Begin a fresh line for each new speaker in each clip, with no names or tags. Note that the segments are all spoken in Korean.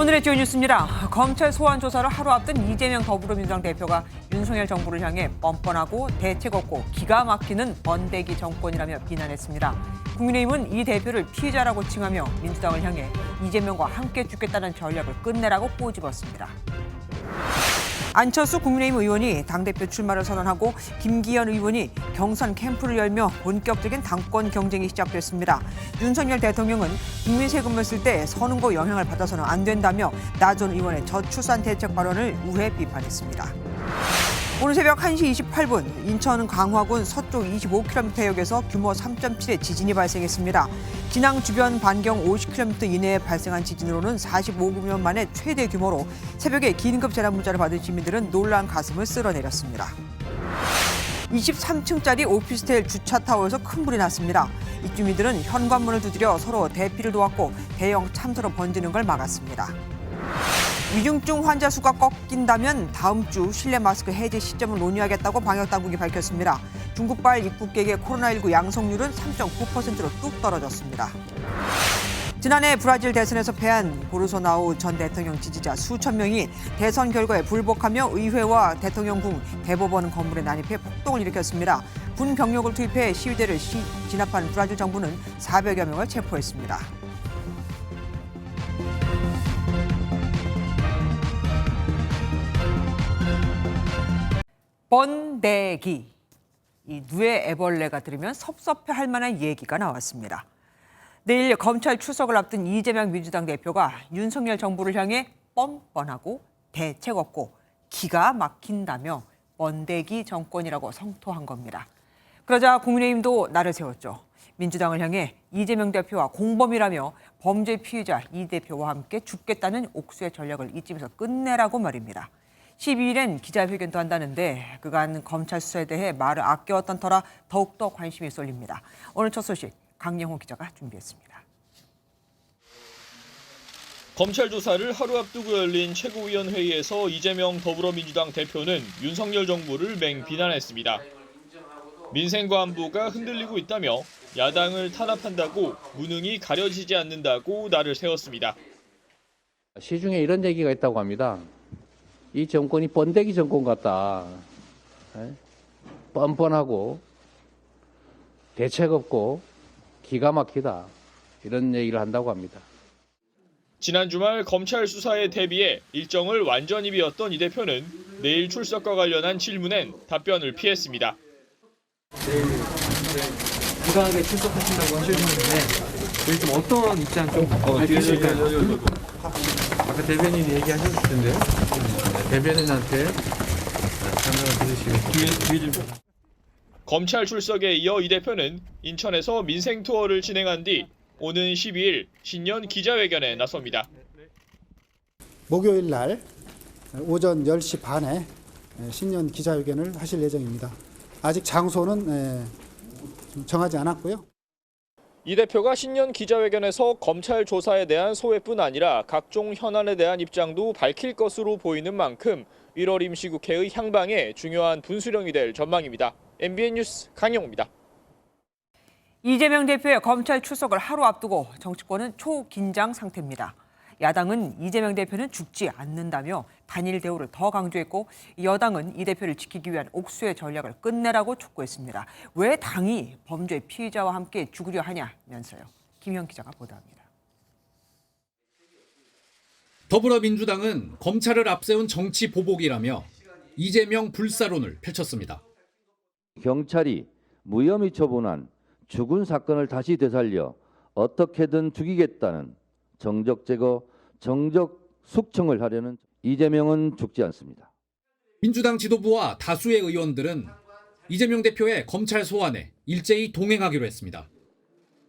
오늘의 주요 뉴스입니다. 검찰 소환 조사를 하루 앞둔 이재명 더불어민주당 대표가 윤석열 정부를 향해 뻔뻔하고 대책 없고 기가 막히는 번데기 정권이라며 비난했습니다. 국민의힘은 이 대표를 피해자라고 칭하며 민주당을 향해 이재명과 함께 죽겠다는 전략을 끝내라고 꼬집었습니다. 안철수 국민의힘 의원이 당대표 출마를 선언하고 김기현 의원이 경선 캠프를 열며 본격적인 당권 경쟁이 시작됐습니다. 윤석열 대통령은 국민 세금을 쓸 때 선응고 영향을 받아서는 안 된다며 나전 의원의 저출산 대책 발언을 우회 비판했습니다. 오늘 새벽 1시 28분 인천 강화군 서쪽 25km역에서 규모 3.7의 지진이 발생했습니다. 진앙 주변 반경 50km 이내에 발생한 지진으로는 45분 만에 최대 규모로 새벽에 긴급 재난 문자를 받은 시민들은 놀란 가슴을 쓸어내렸습니다. 23층짜리 오피스텔 주차타워에서 큰 불이 났습니다. 입주민들은 현관문을 두드려 서로 대피를 도왔고 대형 참사로 번지는 걸 막았습니다. 위중증 환자 수가 꺾인다면 다음 주 실내 마스크 해제 시점을 논의하겠다고 방역당국이 밝혔습니다. 중국발 입국객의 코로나19 양성률은 3.9%로 뚝 떨어졌습니다. 지난해 브라질 대선에서 패한 보르소나로 전 대통령 지지자 수천 명이 대선 결과에 불복하며 의회와 대통령궁, 대법원 건물에 난입해 폭동을 일으켰습니다. 군 병력을 투입해 시위대를 진압한 브라질 정부는 400여 명을 체포했습니다. 번데기. 이 누에 애벌레가 들으면 섭섭해할 만한 얘기가 나왔습니다. 내일 검찰 출석을 앞둔 이재명 민주당 대표가 윤석열 정부를 향해 뻔뻔하고 대책 없고 기가 막힌다며 번데기 정권이라고 성토한 겁니다. 그러자 국민의힘도 날을 세웠죠. 민주당을 향해 이재명 대표와 공범이라며 범죄 피의자 이 대표와 함께 죽겠다는 옥수의 전략을 이쯤에서 끝내라고 말입니다. 12일엔 기자회견도 한다는데 그간 검찰 수사에 대해 말을 아껴왔던 터라 더욱더 관심이 쏠립니다. 오늘 첫 소식 강영호 기자가 준비했습니다.
검찰 조사를 하루 앞두고 열린 최고위원회의에서 이재명 더불어민주당 대표는 윤석열 정부를 맹비난했습니다. 민생과 안보가 흔들리고 있다며 야당을 탄압한다고 무능이 가려지지 않는다고 날을 세웠습니다.
시중에 이런 얘기가 있다고 합니다. 이 정권이 번데기 정권 같다. 뻔뻔하고 대책 없고 기가 막히다. 이런 얘기를 한다고 합니다.
지난 주말 검찰 수사에 대비해 일정을 완전히 비웠던 이 대표는 내일 출석과 관련한 질문엔 답변을 피했습니다.
내일 부당하게 출석하신다고 하셨는데 내일 좀 어떤 입장 좀 밝히실까요? 아까 대변인이 얘기하셨을 텐데요. 대변인한테 설명을 들으시고
검찰 출석에 이어 이 대표는 인천에서 민생 투어를 진행한 뒤 오는 12일 신년 기자회견에 나섭니다.
목요일 날 오전 10시 반에 신년 기자회견을 하실 예정입니다. 아직 장소는 정하지 않았고요.
이 대표가 신년 기자회견에서 검찰 조사에 대한 소회뿐 아니라 각종 현안에 대한 입장도 밝힐 것으로 보이는 만큼 1월 임시국회의 향방에 중요한 분수령이 될 전망입니다. MBN 뉴스 강영호입니다.
이재명 대표의 검찰 출석을 하루 앞두고 정치권은 초긴장 상태입니다. 야당은 이재명 대표는 죽지 않는다며 단일 대우를 더 강조했고 여당은 이 대표를 지키기 위한 옥수의 전략을 끝내라고 촉구했습니다. 왜 당이 범죄 피의자와 함께 죽으려 하냐면서요. 김현 기자가 보도합니다.
더불어민주당은 검찰을 앞세운 정치 보복이라며 이재명 불사론을 펼쳤습니다.
경찰이 무혐의 처분한 죽은 사건을 다시 되살려 어떻게든 죽이겠다는 정적 제거, 정적 숙청을 하려는 이재명은 죽지 않습니다.
민주당 지도부와 다수의 의원들은 이재명 대표의 검찰 소환에 일제히 동행하기로 했습니다.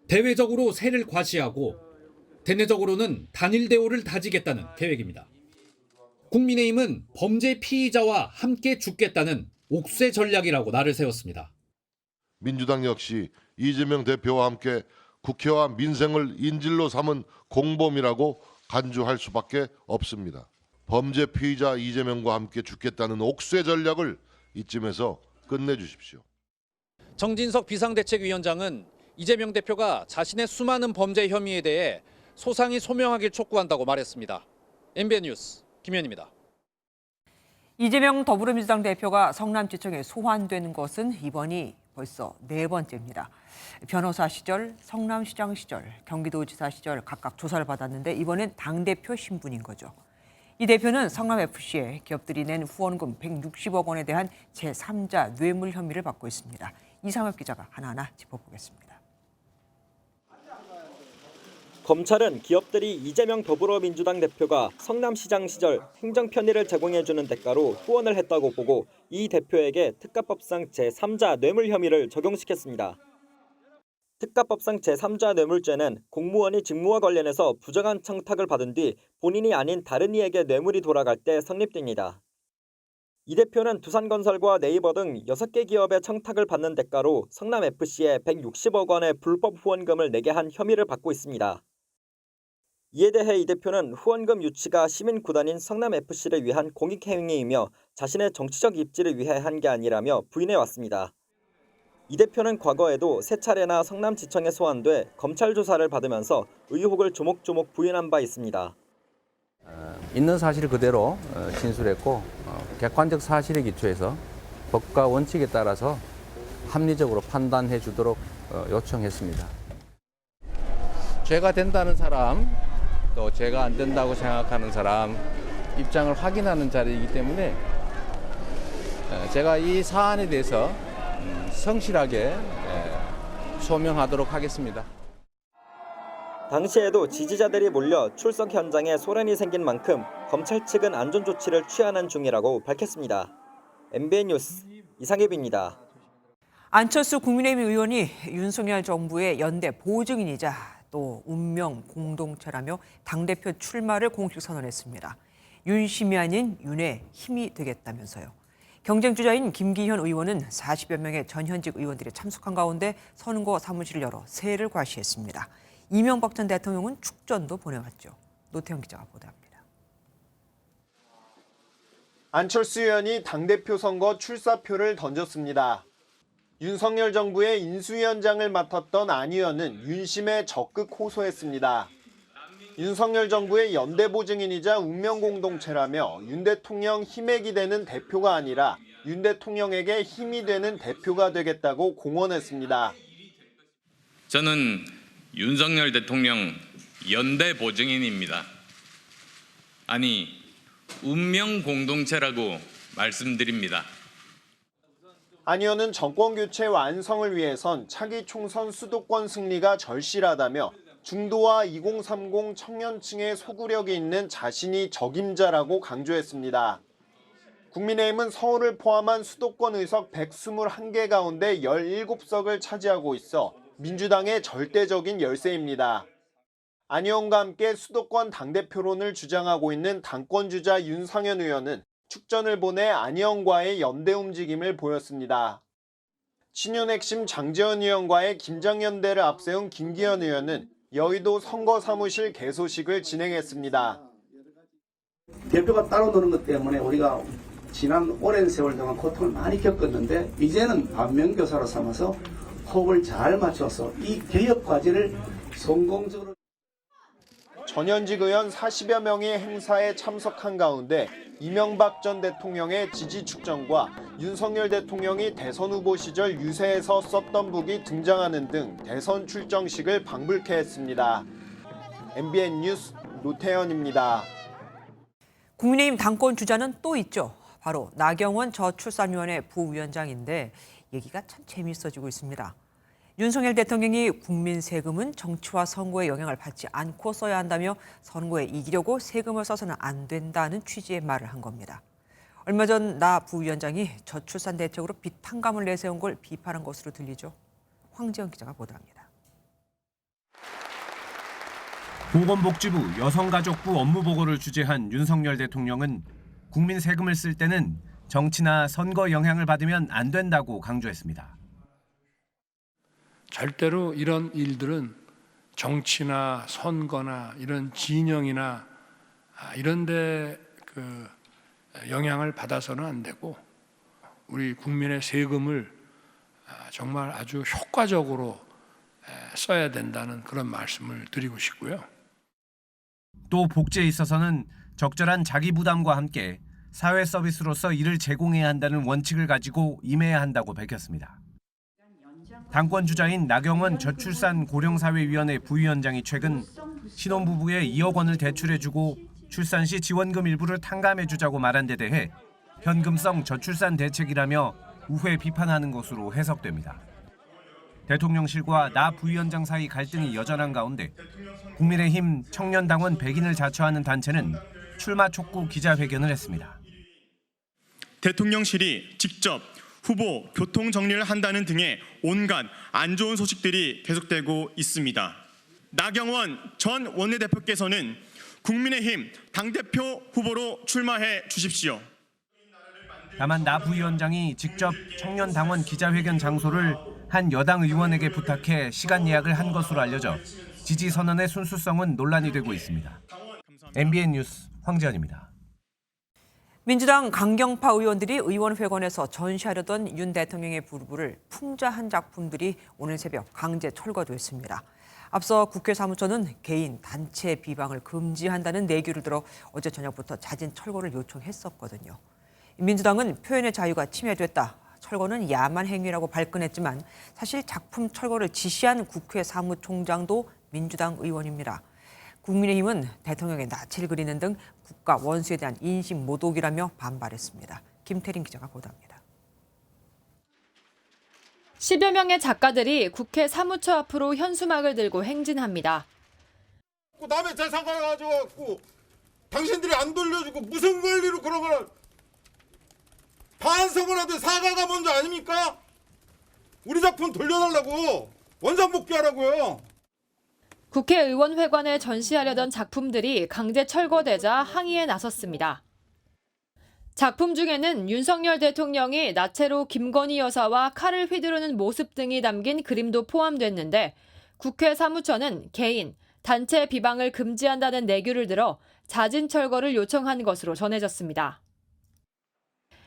대외적으로 세를 과시하고 대내적으로는 단일 대우를 다지겠다는 계획입니다. 국민의힘은 범죄 피의자와 함께 죽겠다는 옥쇄 전략이라고 날을 세웠습니다.
민주당 역시 이재명 대표와 함께 국회와 민생을 인질로 삼은 공범이라고 간주할 수밖에 없습니다. 범죄 피의자 이재명과 함께 죽겠다는 옥쇄 전략을 이쯤에서 끝내주십시오.
정진석 비상대책위원장은 이재명 대표가 자신의 수많은 범죄 혐의에 대해 소상히 소명하길 촉구한다고 말했습니다. MBN 뉴스 김현입니다.
이재명 더불어민주당 대표가 성남지청에 소환되는 것은 이번이 벌써 4번째입니다. 변호사 시절, 성남시장 시절, 경기도지사 시절 각각 조사를 받았는데 이번엔 당대표 신분인 거죠. 이 대표는 성남FC에 기업들이 낸 후원금 160억 원에 대한 제3자 뇌물 혐의를 받고 있습니다. 이상엽 기자가 하나하나 짚어보겠습니다.
검찰은 기업들이 이재명 더불어민주당 대표가 성남시장 시절 행정 편의를 제공해주는 대가로 후원을 했다고 보고 이 대표에게 특가법상 제3자 뇌물 혐의를 적용시켰습니다. 특가법상 제3자 뇌물죄는 공무원이 직무와 관련해서 부정한 청탁을 받은 뒤 본인이 아닌 다른 이에게 뇌물이 돌아갈 때 성립됩니다. 이 대표는 두산건설과 네이버 등 6개 기업의 청탁을 받는 대가로 성남FC에 160억 원의 불법 후원금을 내게 한 혐의를 받고 있습니다. 이에 대해 이 대표는 후원금 유치가 시민구단인 성남FC를 위한 공익행위이며 자신의 정치적 입지를 위해 한 게 아니라며 부인해왔습니다. 이 대표는 과거에도 3차례나 성남지청에 소환돼 검찰 조사를 받으면서 의혹을 조목조목 부인한 바 있습니다.
있는 사실 그대로 진술했고 객관적 사실에 기초해서 법과 원칙에 따라서 합리적으로 판단해 주도록 요청했습니다. 죄가 된다는 사람, 또 죄가 안 된다고 생각하는 사람 입장을 확인하는 자리이기 때문에 제가 이 사안에 대해서 성실하게 소명하도록 하겠습니다.
당시에도 지지자들이 몰려 출석 현장에 소란이 생긴 만큼 검찰 측은 안전 조치를 취하는 중이라고 밝혔습니다. MBN 뉴스 이상엽입니다.
안철수 국민의힘 의원이 윤석열 정부의 연대 보증인이자 또 운명 공동체라며 당대표 출마를 공식 선언했습니다. 윤심이 아닌 윤의 힘이 되겠다면서요. 경쟁 주자인 김기현 의원은 40여 명의 전현직 의원들이 참석한 가운데 선거 사무실을 열어 세를 과시했습니다. 이명박 전 대통령은 축전도 보내왔죠. 노태영 기자가 보도합니다.
안철수 의원이 당대표 선거 출사표를 던졌습니다. 윤석열 정부의 인수위원장을 맡았던 안 의원은 윤심에 적극 호소했습니다. 윤석열 정부의 연대 보증인이자 운명 공동체라며 윤 대통령 힘액이 되는 대표가 아니라 윤 대통령에게 힘이 되는 대표가 되겠다고 공언했습니다.
저는 윤석열 대통령 연대 보증인입니다. 아니, 운명 공동체라고 말씀드립니다.
안 의원은 정권교체 완성을 위해선 차기 총선 수도권 승리가 절실하다며 중도와 2030 청년층의 소구력이 있는 자신이 적임자라고 강조했습니다. 국민의힘은 서울을 포함한 수도권 의석 121개 가운데 17석을 차지하고 있어 민주당의 절대적인 열세입니다. 안 의원과 함께 수도권 당대표론을 주장하고 있는 당권주자 윤상현 의원은 축전을 보내 안 의원과의 연대 움직임을 보였습니다. 친윤 핵심 장제원 의원과의 김장연대를 앞세운 김기현 의원은 여의도 선거사무실 개소식을 진행했습니다.
대표가 따로 노는 것 때문에 우리가 지난 오랜 세월 동안 고통을 많이 겪었는데 이제는 반면교사로 삼아서 호흡을 잘 맞춰서 이 개혁 과제를 성공적으로.
전현직 의원 40여 명이 행사에 참석한 가운데 이명박 전 대통령의 지지 축전과 윤석열 대통령이 대선 후보 시절 유세에서 썼던 북이 등장하는 등 대선 출정식을 방불케 했습니다. MBN 뉴스 노태현입니다.
국민의힘 당권 주자는 또 있죠. 바로 나경원 저출산위원회 부위원장인데 얘기가 참 재미있어지고 있습니다. 윤석열 대통령이 국민 세금은 정치와 선거에 영향을 받지 않고 써야 한다며 선거에 이기려고 세금을 써서는 안 된다는 취지의 말을 한 겁니다. 얼마 전 나 부위원장이 저출산 대책으로 비탄감을 내세운 걸 비판한 것으로 들리죠. 황지영 기자가 보도합니다.
보건복지부 여성가족부 업무보고를 주재한 윤석열 대통령은 국민 세금을 쓸 때는 정치나 선거 영향을 받으면 안 된다고 강조했습니다.
절대로 이런 일들은 정치나 선거나 이런 진영이나 이런 데 영향을 받아서는 안 되고 우리 국민의 세금을 정말 아주 효과적으로 써야 된다는 그런 말씀을 드리고 싶고요.
또 복지에 있어서는 적절한 자기 부담과 함께 사회 서비스로서 이를 제공해야 한다는 원칙을 가지고 임해야 한다고 밝혔습니다. 당권 주자인 나경원 저출산 고령사회위원회 부위원장이 최근 신혼부부에 2억 원을 대출해주고 출산 시 지원금 일부를 탕감해주자고 말한 데 대해 현금성 저출산 대책이라며 우회 비판하는 것으로 해석됩니다. 대통령실과 나 부위원장 사이 갈등이 여전한 가운데 국민의힘 청년당원 100인을 자처하는 단체는 출마 촉구 기자회견을 했습니다.
대통령실이 직접 후보 교통 정리를 한다는 등의 온갖 안 좋은 소식들이 계속되고 있습니다. 나경원 전 원내대표께서는 국민의힘 당대표 후보로 출마해 주십시오.
다만 나 부위원장이 직접 청년당원 기자회견 장소를 한 여당 의원에게 부탁해 시간 예약을 한 것으로 알려져 지지 선언의 순수성은 논란이 되고 있습니다. MBN 뉴스 황재현입니다.
민주당 강경파 의원들이 의원회관에서 전시하려던 윤 대통령의 부부를 풍자한 작품들이 오늘 새벽 강제 철거됐습니다. 앞서 국회 사무처는 개인, 단체 비방을 금지한다는 내규를 들어 어제 저녁부터 자진 철거를 요청했었거든요. 민주당은 표현의 자유가 침해됐다. 철거는 야만 행위라고 발끈했지만 사실 작품 철거를 지시한 국회 사무총장도 민주당 의원입니다. 국민의힘은 대통령의 낯을 그리는 등 국가 원수에 대한 인식 모독이라며 반발했습니다. 김태린 기자가 보도합니다.
10여 명의 작가들이 국회 사무처 앞으로 현수막을 들고 행진합니다.
남의 재산 가져가지고 당신들이 안 돌려주고 무슨 권리로 그런 걸 반성을 하든 사과가 먼저 아닙니까? 우리 작품 돌려달라고 원상 복귀하라고요.
국회의원회관에 전시하려던 작품들이 강제 철거되자 항의에 나섰습니다. 작품 중에는 윤석열 대통령이 나체로 김건희 여사와 칼을 휘두르는 모습 등이 담긴 그림도 포함됐는데 국회 사무처는 개인, 단체 비방을 금지한다는 내규를 들어 자진 철거를 요청한 것으로 전해졌습니다.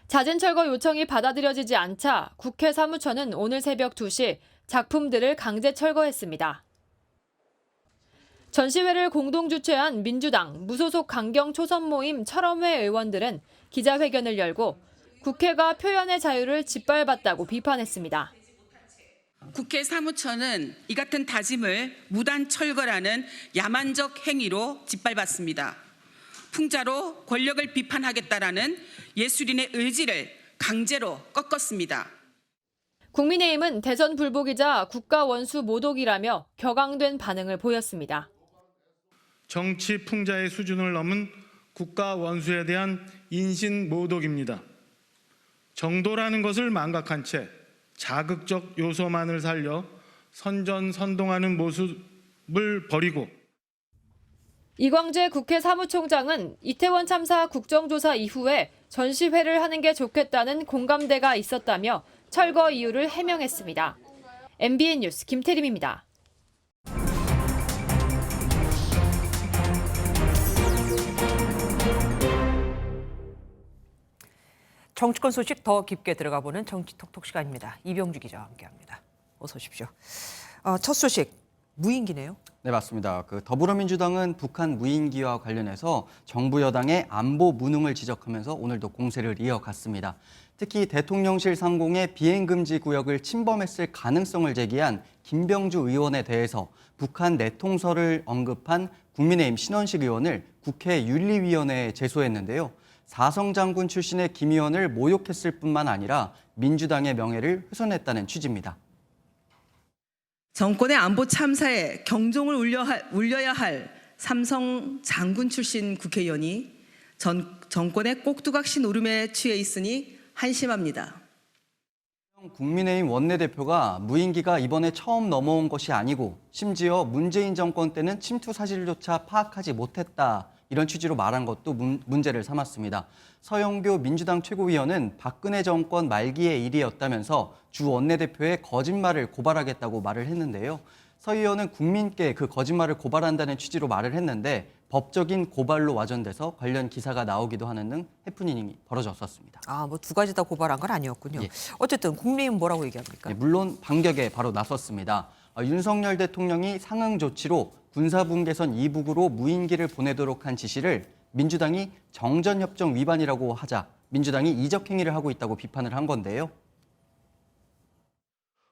자진 철거 요청이 받아들여지지 않자 국회 사무처는 오늘 새벽 2시 작품들을 강제 철거했습니다. 전시회를 공동 주최한 민주당 무소속 강경 초선 모임 철험회 의원들은 기자회견을 열고 국회가 표현의 자유를 짓밟았다고 비판했습니다.
국회 사무처는 이 같은 다짐을 무단 철거라는 야만적 행위로 짓밟았습니다. 풍자로 권력을 비판하겠다라는 예술인의 의지를 강제로 꺾었습니다.
국민의힘은 대선 불복이자 국가 원수 모독이라며 격앙된 반응을 보였습니다.
정치 풍자의 수준을 넘은 국가 원수에 대한 인신 모독입니다. 정도라는 것을 망각한 채 자극적 요소만을 살려 선전선동하는 모습을 버리고
이광재 국회 사무총장은 이태원 참사 국정조사 이후에 전시회를 하는 게 좋겠다는 공감대가 있었다며 철거 이유를 해명했습니다. MBN 뉴스 김태림입니다.
정치권 소식 더 깊게 들어가 보는 정치톡톡 시간입니다. 이병주 기자와 함께합니다. 어서 오십시오. 첫 소식, 무인기네요.
네, 맞습니다. 더불어민주당은 북한 무인기와 관련해서 정부 여당의 안보 무능을 지적하면서 오늘도 공세를 이어갔습니다. 특히 대통령실 상공의 비행금지 구역을 침범했을 가능성을 제기한 김병주 의원에 대해서 북한 내통설을 언급한 국민의힘 신원식 의원을 국회 윤리위원회에 제소했는데요. 사성장군 출신의 김 의원을 모욕했을 뿐만 아니라 민주당의 명예를 훼손했다는 취지입니다.
정권의 안보 참사에 경종을 울려야 할 삼성 장군 출신 국회의원이 정권의 꼭두각시 노름에 취해 있으니 한심합니다.
국민의힘 원내대표가 무인기가 이번에 처음 넘어온 것이 아니고 심지어 문재인 정권 때는 침투 사실조차 파악하지 못했다. 이런 취지로 말한 것도 문제를 삼았습니다. 서영교 민주당 최고위원은 박근혜 정권 말기의 일이었다면서 주 원내대표의 거짓말을 고발하겠다고 말을 했는데요. 서 의원은 국민께 그 거짓말을 고발한다는 취지로 말을 했는데 법적인 고발로 와전돼서 관련 기사가 나오기도 하는 등 해프닝이 벌어졌었습니다.
뭐 두 가지 다 고발한 건 아니었군요. 예. 어쨌든 국민의힘 뭐라고 얘기합니까?
네, 물론 반격에 바로 나섰습니다. 윤석열 대통령이 상응 조치로 군사분계선 이북으로 무인기를 보내도록 한 지시를 민주당이 정전협정 위반이라고 하자 민주당이 이적 행위를 하고 있다고 비판을 한 건데요.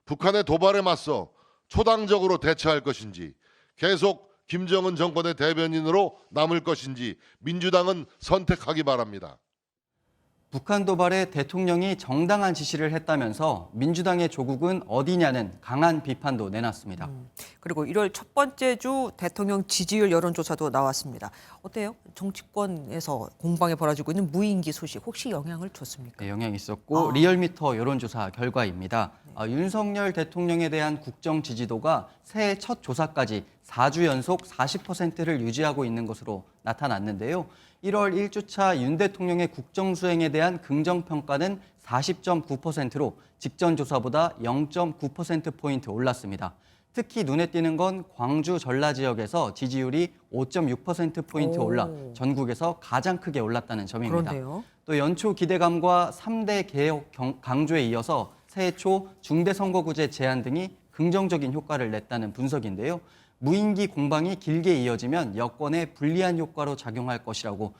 북한의 도발에 맞서 초당적으로 대처할 것인지 계속 김정은 정권의 대변인으로 남을 것인지 민주당은 선택하기 바랍니다.
북한 도발에 대통령이 정당한 지시를 했다면서 민주당의 조국은 어디냐는 강한 비판도 내놨습니다.
그리고 1월 첫 번째 주 대통령 지지율 여론조사도 나왔습니다. 어때요? 정치권에서 공방이 벌어지고 있는 무인기 소식 혹시 영향을 줬습니까?
네, 영향이 있었고 리얼미터 여론조사 결과입니다. 윤석열 대통령에 대한 국정 지지도가 새해 첫 조사까지 4주 연속 40%를 유지하고 있는 것으로 나타났는데요. 1월 1주차 윤 대통령의 국정 수행에 대한 긍정평가는 40.9%로 직전 조사보다 0.9%포인트 올랐습니다. 특히 눈에 띄는 건 광주 전라 지역에서 지지율이 5.6%포인트 올라 전국에서 가장 크게 올랐다는 점입니다.
그런데요.
또 연초 기대감과 3대 개혁 강조에 이어서 새해 초 중대선거구제 제한 등이 긍정적인 효과를 냈다는 분석인데요. 무인기 공방이 길게 이어지면 여권에 불리한 효과로 작용할 것이라고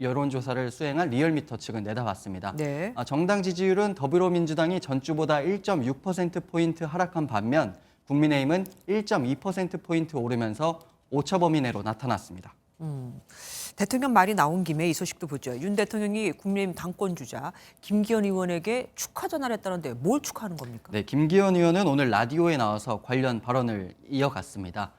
여론조사를 수행한 리얼미터 측은 내다봤습니다.
네.
정당 지지율은 더불어민주당이 전주보다 1.6%포인트 하락한 반면 국민의힘은 1.2%포인트 오르면서 오차범위 내로 나타났습니다.
대통령 말이 나온 김에 이 소식도 보죠. 윤 대통령이 국민의힘 당권주자 김기현 의원에게 축하 전화를 했다는데 뭘 축하하는 겁니까?
네, 김기현 의원은 오늘 라디오에 나와서 관련 발언을 이어갔습니다.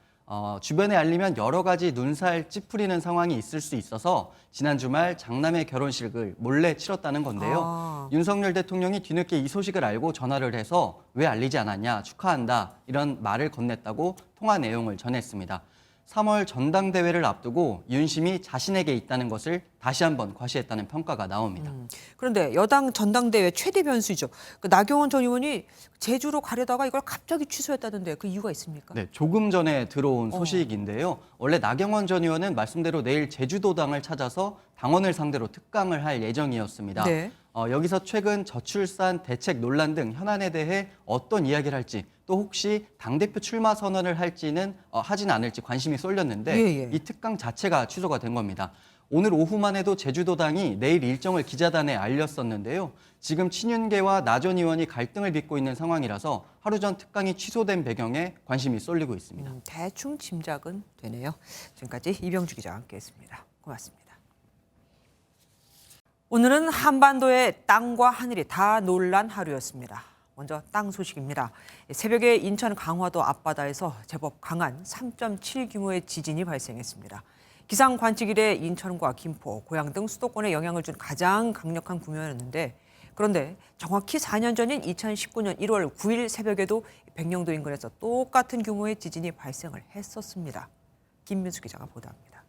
주변에 알리면 여러 가지 눈살 찌푸리는 상황이 있을 수 있어서 지난 주말 장남의 결혼식을 몰래 치렀다는 건데요. 윤석열 대통령이 뒤늦게 이 소식을 알고 전화를 해서 왜 알리지 않았냐, 축하한다 이런 말을 건넸다고 통화 내용을 전했습니다. 3월 전당대회를 앞두고 윤심이 자신에게 있다는 것을 다시 한번 과시했다는 평가가 나옵니다.
그런데 여당 전당대회 최대 변수죠. 나경원 전 의원이 제주로 가려다가 이걸 갑자기 취소했다던데 그 이유가 있습니까?
네, 조금 전에 들어온 소식인데요. 원래 나경원 전 의원은 말씀대로 내일 제주도당을 찾아서 당원을 상대로 특강을 할 예정이었습니다.
네.
여기서 최근 저출산 대책 논란 등 현안에 대해 어떤 이야기를 할지 또 혹시 당대표 출마 선언을 할지는 하진 않을지 관심이 쏠렸는데 이 특강 자체가 취소가 된 겁니다. 오늘 오후만 해도 제주도당이 내일 일정을 기자단에 알렸었는데요. 지금 친윤계와 나 전 의원이 갈등을 빚고 있는 상황이라서 하루 전 특강이 취소된 배경에 관심이 쏠리고 있습니다.
대충 짐작은 되네요. 지금까지 이병주 기자와 함께했습니다. 고맙습니다. 오늘은 한반도의 땅과 하늘이 다 놀란 하루였습니다. 먼저 땅 소식입니다. 새벽에 인천 강화도 앞바다에서 제법 강한 3.7 규모의 지진이 발생했습니다. 기상 관측 이래 인천과 김포, 고양 등 수도권에 영향을 준 가장 강력한 규모였는데 그런데 정확히 4년 전인 2019년 1월 9일 새벽에도 백령도 인근에서 똑같은 규모의 지진이 발생을 했었습니다. 김민수 기자가 보도합니다.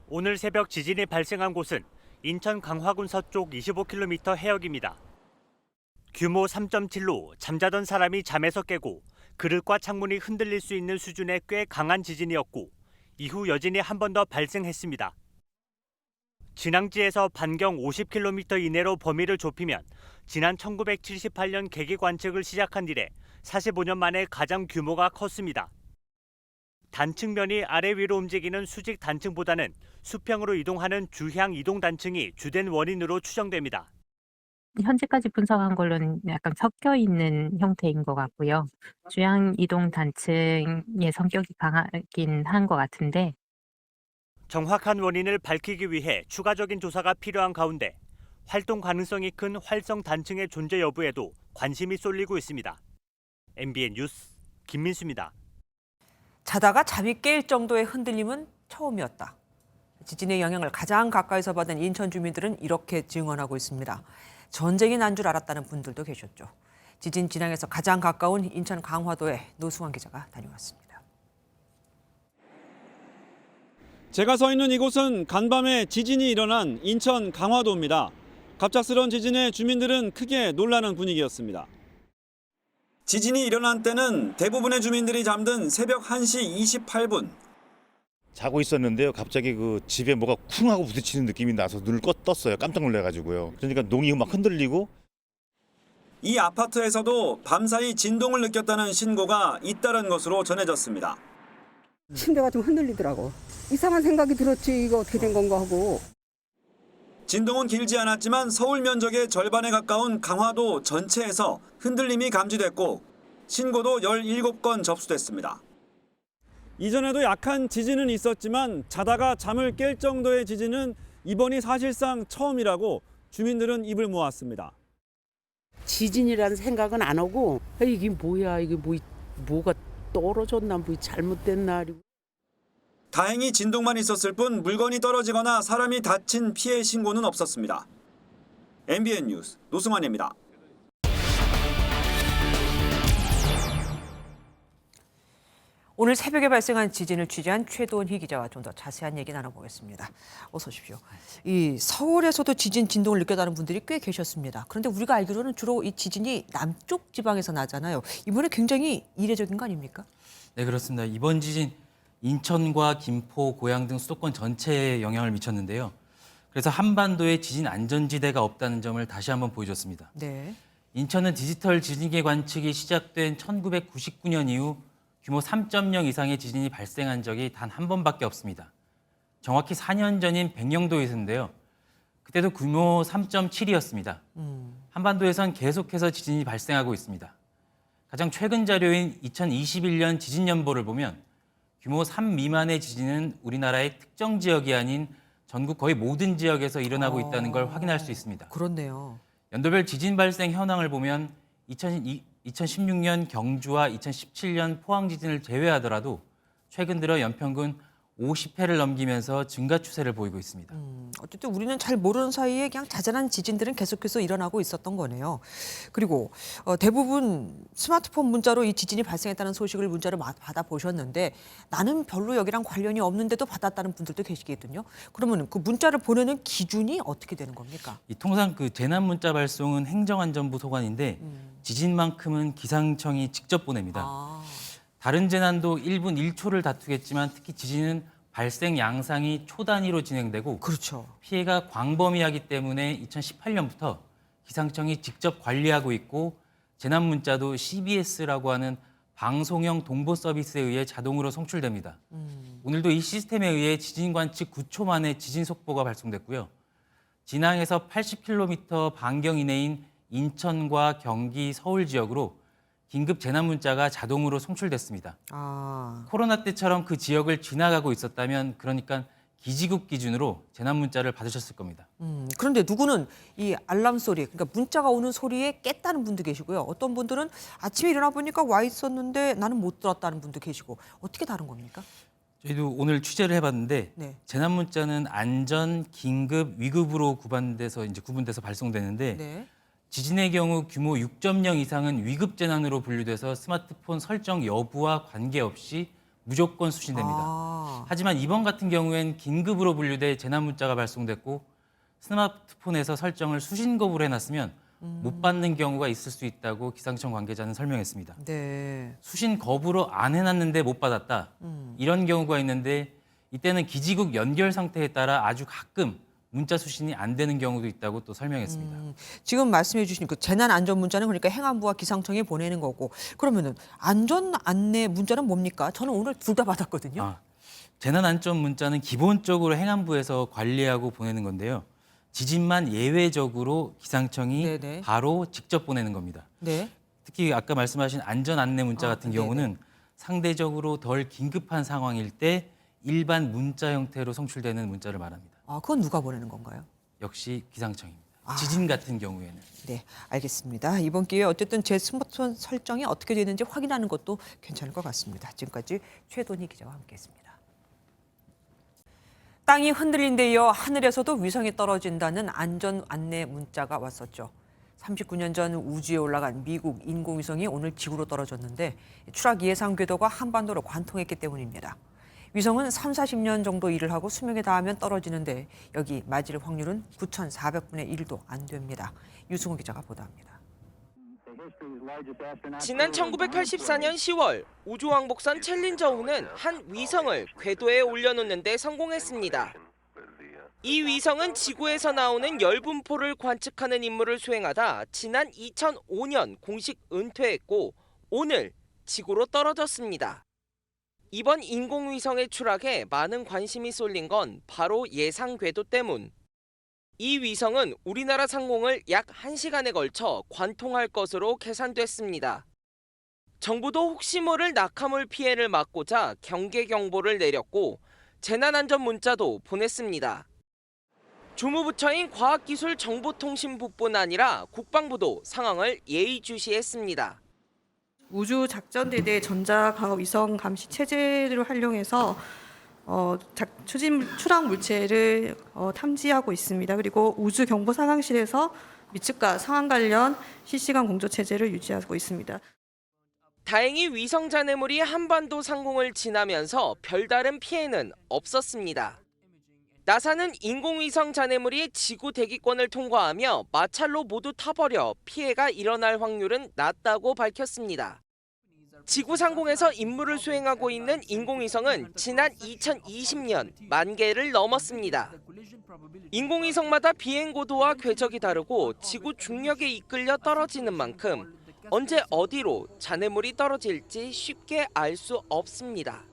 오늘 새벽 지진이 발생한 곳은 인천 강화군 서쪽 25km 해역입니다. 규모 3.7로 잠자던 사람이 잠에서 깨고 그릇과 창문이 흔들릴 수 있는 수준의 꽤 강한 지진이었고 이후 여진이 한 번 더 발생했습니다. 진앙지에서 반경 50km 이내로 범위를 좁히면 지난 1978년 계기 관측을 시작한 이래 45년 만에 가장 규모가 컸습니다. 단층면이 아래 위로 움직이는 수직 단층보다는 수평으로 이동하는 주향 이동 단층이 주된 원인으로 추정됩니다.
현재까지 분석한 걸로는 약간 섞여 있는 형태인 것 같고요. 주향 이동 단층의 성격이 강하긴 한 것 같은데
정확한 원인을 밝히기 위해 추가적인 조사가 필요한 가운데 활동 가능성이 큰 활성 단층의 존재 여부에도 관심이 쏠리고 있습니다. MBN 뉴스 김민수입니다.
자다가 잠이 깰 정도의 흔들림은 처음이었다. 지진의 영향을 가장 가까이서 받은 인천 주민들은 이렇게 증언하고 있습니다. 전쟁이 난 줄 알았다는 분들도 계셨죠. 지진 진앙에서 가장 가까운 인천 강화도에 노승환 기자가 다녀왔습니다.
제가 서 있는 이곳은 간밤에 지진이 일어난 인천 강화도입니다. 갑작스러운 지진에 주민들은 크게 놀라는 분위기였습니다. 지진이 일어난 때는 대부분의 주민들이 잠든 새벽 1시 28분.
자고 있었는데요. 갑자기 그 집에 뭐가 쿵 하고 부딪히는 느낌이 나서 눈을 떴어요. 깜짝 놀라가지고요. 그러니까 농이 막 흔들리고.
이 아파트에서도 밤사이 진동을 느꼈다는 신고가 잇따른 것으로 전해졌습니다.
침대가 좀 흔들리더라고. 이상한 생각이 들었지. 이거 어떻게 된 건가 하고.
진동은 길지 않았지만 서울 면적의 절반에 가까운 강화도 전체에서 흔들림이 감지됐고 신고도 17건 접수됐습니다. 이전에도 약한 지진은 있었지만 자다가 잠을 깰 정도의 지진은 이번이 사실상 처음이라고 주민들은 입을 모았습니다.
지진이라는 생각은 안 하고 이게 뭐야, 이게 뭐가 떨어졌나, 뭐 잘못됐나.
다행히 진동만 있었을 뿐 물건이 떨어지거나 사람이 다친 피해 신고는 없었습니다. MBN 뉴스 노승환입니다.
오늘 새벽에 발생한 지진을 취재한 최도원희 기자와 좀 더 자세한 얘기 나눠보겠습니다. 어서 오십시오. 이 서울에서도 지진 진동을 느꼈다는 분들이 꽤 계셨습니다. 그런데 우리가 알기로는 주로 이 지진이 남쪽 지방에서 나잖아요. 이번에 굉장히 이례적인 거 아닙니까?
네, 그렇습니다. 이번 지진 인천과 김포, 고양 등 수도권 전체에 영향을 미쳤는데요. 그래서 한반도에 지진 안전지대가 없다는 점을 다시 한번 보여줬습니다.
네.
인천은 디지털 지진계 관측이 시작된 1999년 이후 규모 3.0 이상의 지진이 발생한 적이 단 한 번밖에 없습니다. 정확히 4년 전인 백령도에서인데요. 그때도 규모 3.7이었습니다. 한반도에선 계속해서 지진이 발생하고 있습니다. 가장 최근 자료인 2021년 지진연보를 보면 규모 3 미만의 지진은 우리나라의 특정 지역이 아닌 전국 거의 모든 지역에서 일어나고 있다는 걸 확인할 수 있습니다.
그렇네요.
연도별 지진 발생 현황을 보면 2016년 경주와 2017년 포항 지진을 제외하더라도 최근 들어 연평균 50회를 넘기면서 증가 추세를 보이고 있습니다.
어쨌든 우리는 잘 모르는 사이에 그냥 자잘한 지진들은 계속해서 일어나고 있었던 거네요. 그리고 대부분 스마트폰 문자로 이 지진이 발생했다는 소식을 문자로 받아보셨는데 나는 별로 여기랑 관련이 없는데도 받았다는 분들도 계시거든요. 그러면 그 문자를 보내는 기준이 어떻게 되는 겁니까?
통상 그 재난 문자 발송은 행정안전부 소관인데 지진만큼은 기상청이 직접 보냅니다. 다른 재난도 1분 1초를 다투겠지만 특히 지진은 발생 양상이 초 단위로 진행되고
그렇죠.
피해가 광범위하기 때문에 2018년부터 기상청이 직접 관리하고 있고 재난 문자도 CBS라고 하는 방송형 동보 서비스에 의해 자동으로 송출됩니다. 오늘도 이 시스템에 의해 지진 관측 9초 만에 지진 속보가 발송됐고요. 진앙에서 80km 반경 이내인 인천과 경기, 서울 지역으로 긴급 재난 문자가 자동으로 송출됐습니다. 코로나 때처럼 그 지역을 지나가고 있었다면 그러니까 기지국 기준으로 재난 문자를 받으셨을 겁니다.
그런데 누구는 이 알람 소리, 그러니까 문자가 오는 소리에 깼다는 분도 계시고요. 어떤 분들은 아침에 일어나 보니까 와 있었는데 나는 못 들었다는 분도 계시고 어떻게 다른 겁니까?
저희도 오늘 취재를 해봤는데
네.
재난 문자는 안전, 긴급, 위급으로 구분돼서 발송되는데
네.
지진의 경우 규모 6.0 이상은 위급 재난으로 분류돼서 스마트폰 설정 여부와 관계없이 무조건 수신됩니다. 하지만 이번 같은 경우엔 긴급으로 분류돼 재난 문자가 발송됐고 스마트폰에서 설정을 수신 거부를 해놨으면 못 받는 경우가 있을 수 있다고 기상청 관계자는 설명했습니다.
네.
수신 거부로 안 해놨는데 못 받았다. 이런 경우가 있는데 이때는 기지국 연결 상태에 따라 아주 가끔 문자 수신이 안 되는 경우도 있다고 또 설명했습니다.
지금 말씀해 주신 그 재난 안전 문자는 그러니까 행안부와 기상청이 보내는 거고 그러면은 안전 안내 문자는 뭡니까? 저는 오늘 둘 다 받았거든요.
재난 안전 문자는 기본적으로 행안부에서 관리하고 보내는 건데요. 지진만 예외적으로 기상청이 바로 직접 보내는 겁니다.
네.
특히 아까 말씀하신 안전 안내 문자 같은 경우는 상대적으로 덜 긴급한 상황일 때 일반 문자 형태로 송출되는 문자를 말합니다.
그건 누가 보내는 건가요?
역시 기상청입니다. 지진 같은 경우에는.
네, 알겠습니다. 이번 기회에 어쨌든 제 스마트폰 설정이 어떻게 되는지 확인하는 것도 괜찮을 것 같습니다. 지금까지 최도니 기자와 함께했습니다. 땅이 흔들린 데 이어 하늘에서도 위성이 떨어진다는 안전 안내 문자가 왔었죠. 39년 전 우주에 올라간 미국 인공위성이 오늘 지구로 떨어졌는데 추락 예상 궤도가 한반도로 관통했기 때문입니다. 위성은 30-40년 정도 일을 하고 수명에 닿으면 떨어지는데 여기 맞을 확률은 9,400분의 1도 안 됩니다. 유승호 기자가 보도합니다.
지난 1984년 10월 우주왕복선 챌린저5는 한 위성을 궤도에 올려놓는 데 성공했습니다. 이 위성은 지구에서 나오는 열분포를 관측하는 임무를 수행하다 지난 2005년 공식 은퇴했고 오늘 지구로 떨어졌습니다. 이번 인공위성의 추락에 많은 관심이 쏠린 건 바로 예상 궤도 때문. 이 위성은 우리나라 상공을 약 1시간에 걸쳐 관통할 것으로 계산됐습니다. 정부도 혹시 모를 낙하물 피해를 막고자 경계 경보를 내렸고 재난안전 문자도 보냈습니다. 주무부처인 과학기술정보통신부뿐 아니라 국방부도 상황을 예의주시했습니다.
우주작전대대 전자위성 감시 체제를 활용해서 추락 물체를 탐지하고 있습니다. 그리고 우주경보상황실에서 미측과 상황 관련 실시간 공조 체제를 유지하고 있습니다.
다행히 위성 잔해물이 한반도 상공을 지나면서 별다른 피해는 없었습니다. 나사는 인공위성 잔해물이 지구 대기권을 통과하며 마찰로 모두 타버려 피해가 일어날 확률은 낮다고 밝혔습니다. 지구 상공에서 임무를 수행하고 있는 인공위성은 지난 2020년 10,000개를 넘었습니다. 인공위성마다 비행 고도와 궤적이 다르고 지구 중력에 이끌려 떨어지는 만큼 언제 어디로 잔해물이 떨어질지 쉽게 알 수 없습니다.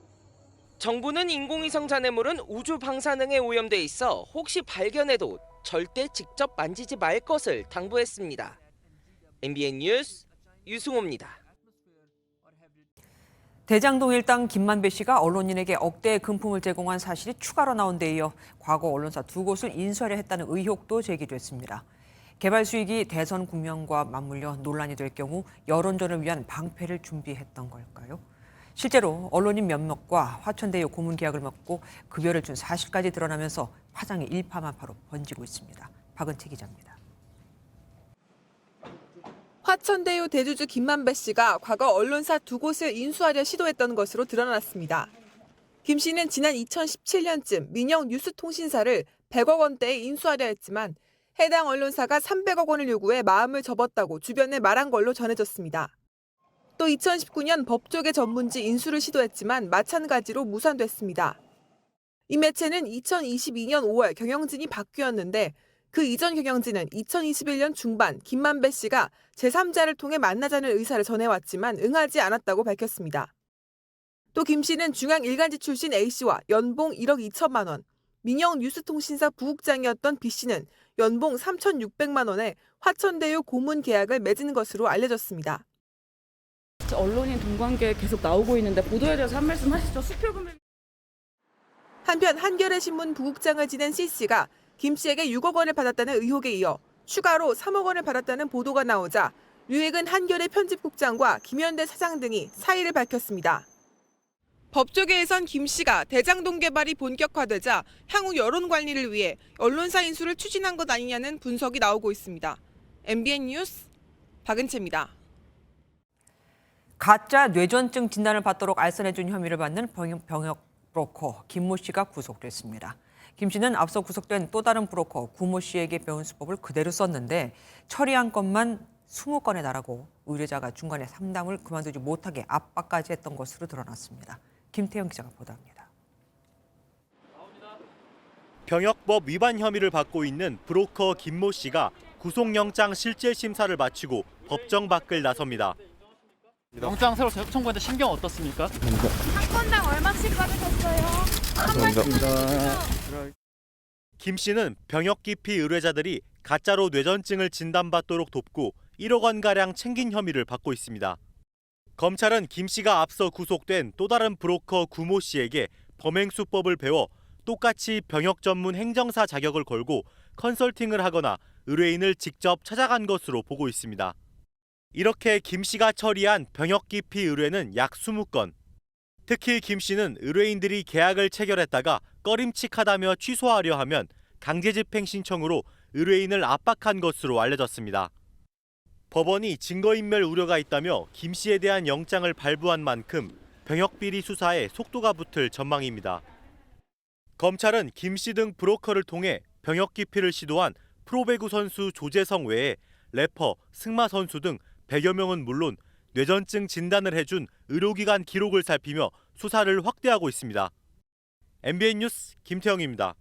정부는 인공위성 잔해물은 우주 방사능에 오염돼 있어 혹시 발견해도 절대 직접 만지지 말 것을 당부했습니다. MBN 뉴스 유승호입니다.
대장동 일당 김만배 씨가 언론인에게 억대의 금품을 제공한 사실이 추가로 나온 데 이어 과거 언론사 2곳을 인수하려 했다는 의혹도 제기됐습니다. 개발 수익이 대선 국면과 맞물려 논란이 될 경우 여론전을 위한 방패를 준비했던 걸까요? 실제로 언론인 몇몇과 화천대유 고문 계약을 맺고 급여를 준 사실까지 드러나면서 파장이 일파만파로 번지고 있습니다. 박은채 기자입니다.
화천대유 대주주 김만배 씨가 과거 언론사 2곳을 인수하려 시도했던 것으로 드러났습니다. 김 씨는 지난 2017년쯤 민영 뉴스통신사를 100억 원대에 인수하려 했지만 해당 언론사가 300억 원을 요구해 마음을 접었다고 주변에 말한 걸로 전해졌습니다. 또 2019년 법조계 전문지 인수를 시도했지만 마찬가지로 무산됐습니다. 이 매체는 2022년 5월 경영진이 바뀌었는데 그 이전 경영진은 2021년 중반 김만배 씨가 제3자를 통해 만나자는 의사를 전해왔지만 응하지 않았다고 밝혔습니다. 또 김 씨는 중앙일간지 출신 A씨와 연봉 1억 2천만 원, 민영 뉴스통신사 부국장이었던 B씨는 연봉 3,600만 원에 화천대유 고문 계약을 맺은 것으로 알려졌습니다.
언론인 동관계 계속 나오고 있는데 보도에 대해서 한 말씀 하시죠. 수표 금액.
한편 한겨레 신문 부국장을 지낸 C씨가 김 씨에게 6억 원을 받았다는 의혹에 이어 추가로 3억 원을 받았다는 보도가 나오자 류익은 한겨레 편집국장과 김현대 사장 등이 사의를 밝혔습니다. 법조계에선 김 씨가 대장동 개발이 본격화되자 향후 여론 관리를 위해 언론사 인수를 추진한 것 아니냐는 분석이 나오고 있습니다. MBN 뉴스 박은채입니다.
가짜 뇌전증 진단을 받도록 알선해준 혐의를 받는 병역 브로커 김모 씨가 구속됐습니다. 김 씨는 앞서 구속된 또 다른 브로커 구모 씨에게 배운 수법을 그대로 썼는데 처리한 것만 20건에 달하고 의뢰자가 중간에 상담을 그만두지 못하게 압박까지 했던 것으로 드러났습니다. 김태형 기자가 보도합니다.
병역법 위반 혐의를 받고 있는 브로커 김모 씨가 구속영장 실질 심사를 마치고 법정 밖을 나섭니다.
영장 새로 청구했는데 신경 어떻습니까?
한 건당 얼마씩 받으셨어요?
감사합니다. 김 씨는 병역 기피 의뢰자들이 가짜로 뇌전증을 진단받도록 돕고 1억 원가량 챙긴 혐의를 받고 있습니다. 검찰은 김 씨가 앞서 구속된 또 다른 브로커 구모 씨에게 범행수법을 배워 똑같이 병역 전문 행정사 자격을 걸고 컨설팅을 하거나 의뢰인을 직접 찾아간 것으로 보고 있습니다. 이렇게 김 씨가 처리한 병역 기피 의뢰는 약 20건. 특히 김 씨는 의뢰인들이 계약을 체결했다가 꺼림칙하다며 취소하려 하면 강제집행 신청으로 의뢰인을 압박한 것으로 알려졌습니다. 법원이 증거인멸 우려가 있다며 김 씨에 대한 영장을 발부한 만큼 병역비리 수사에 속도가 붙을 전망입니다. 검찰은 김 씨 등 브로커를 통해 병역 기피를 시도한 프로배구 선수 조재성 외에 래퍼, 승마 선수 등 100여 명은 물론 뇌전증 진단을 해준 의료기관 기록을 살피며 수사를 확대하고 있습니다. MBN 뉴스 김태형입니다.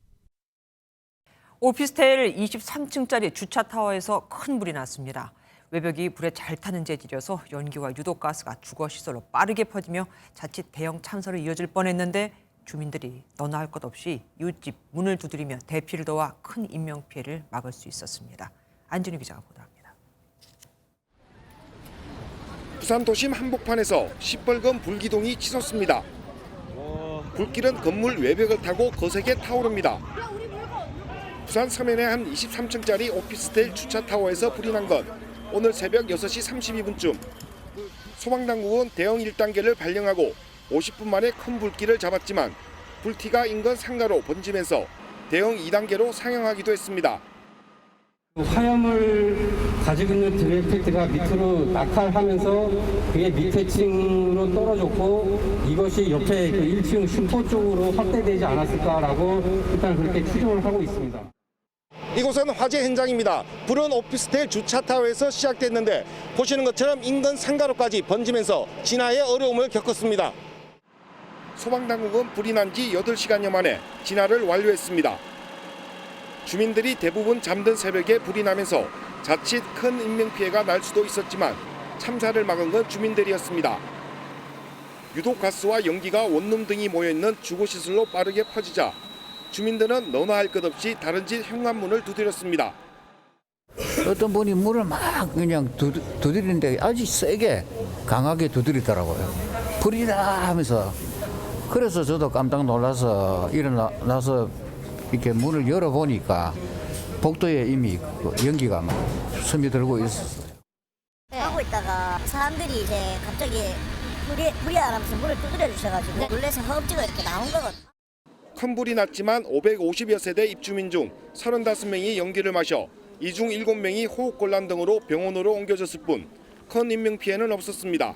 오피스텔 23층짜리 주차타워에서 큰 불이 났습니다. 외벽이 불에 잘 타는 재질이어서 연기와 유독가스가 주거시설로 빠르게 퍼지며 자칫 대형 참사로 이어질 뻔했는데 주민들이 너나 할 것 없이 이웃집 문을 두드리며 대피를 도와 큰 인명피해를 막을 수 있었습니다. 안진우 기자가 보도합니다.
부산 도심 한복판에서 시뻘건 불기둥이 치솟습니다. 불길은 건물 외벽을 타고 거세게 타오릅니다. 부산 서면의 한 23층짜리 오피스텔 주차타워에서 불이 난 건 오늘 새벽 6시 32분쯤. 소방당국은 대형 1단계를 발령하고 50분 만에 큰 불길을 잡았지만 불티가 인근 상가로 번지면서 대형 2단계로 상향하기도 했습니다.
화염을 가지고 있는 드래프트가 밑으로 낙하하면서 그게 밑에 층으로 떨어졌고 이것이 옆에 그 1층 슈퍼 쪽으로 확대되지 않았을까라고 일단 그렇게 추정을 하고 있습니다.
이곳은 화재 현장입니다. 불은 오피스텔 주차타워에서 시작됐는데 보시는 것처럼 인근 상가로까지 번지면서 진화에 어려움을 겪었습니다. 소방당국은 불이 난 지 8시간여 만에 진화를 완료했습니다. 주민들이 대부분 잠든 새벽에 불이 나면서 자칫 큰 인명피해가 날 수도 있었지만 참사를 막은 건 주민들이었습니다. 유독가스와 연기가 원룸 등이 모여있는 주거시설로 빠르게 퍼지자 주민들은 너나 할 것 없이 다른 집 현관문을 두드렸습니다.
어떤 분이 문을 막 그냥 두드리는데 아주 세게 강하게 두드리더라고요. 불이다 하면서. 그래서 저도 깜짝 놀라서 일어나서 이렇게 문을 열어보니까 복도에 이미 연기가 막 스며들고 있었어요.
하고 있다가 사람들이 이제 갑자기 불이 안 하면서 문을 두드려 주셔가지고 놀라서 허겁지겁 이렇게 나온 거거든요.
큰 불이 났지만 550여 세대 입주민 중 35명이 연기를 마셔 이 중 7명이 호흡곤란 등으로 병원으로 옮겨졌을 뿐 큰 인명피해는 없었습니다.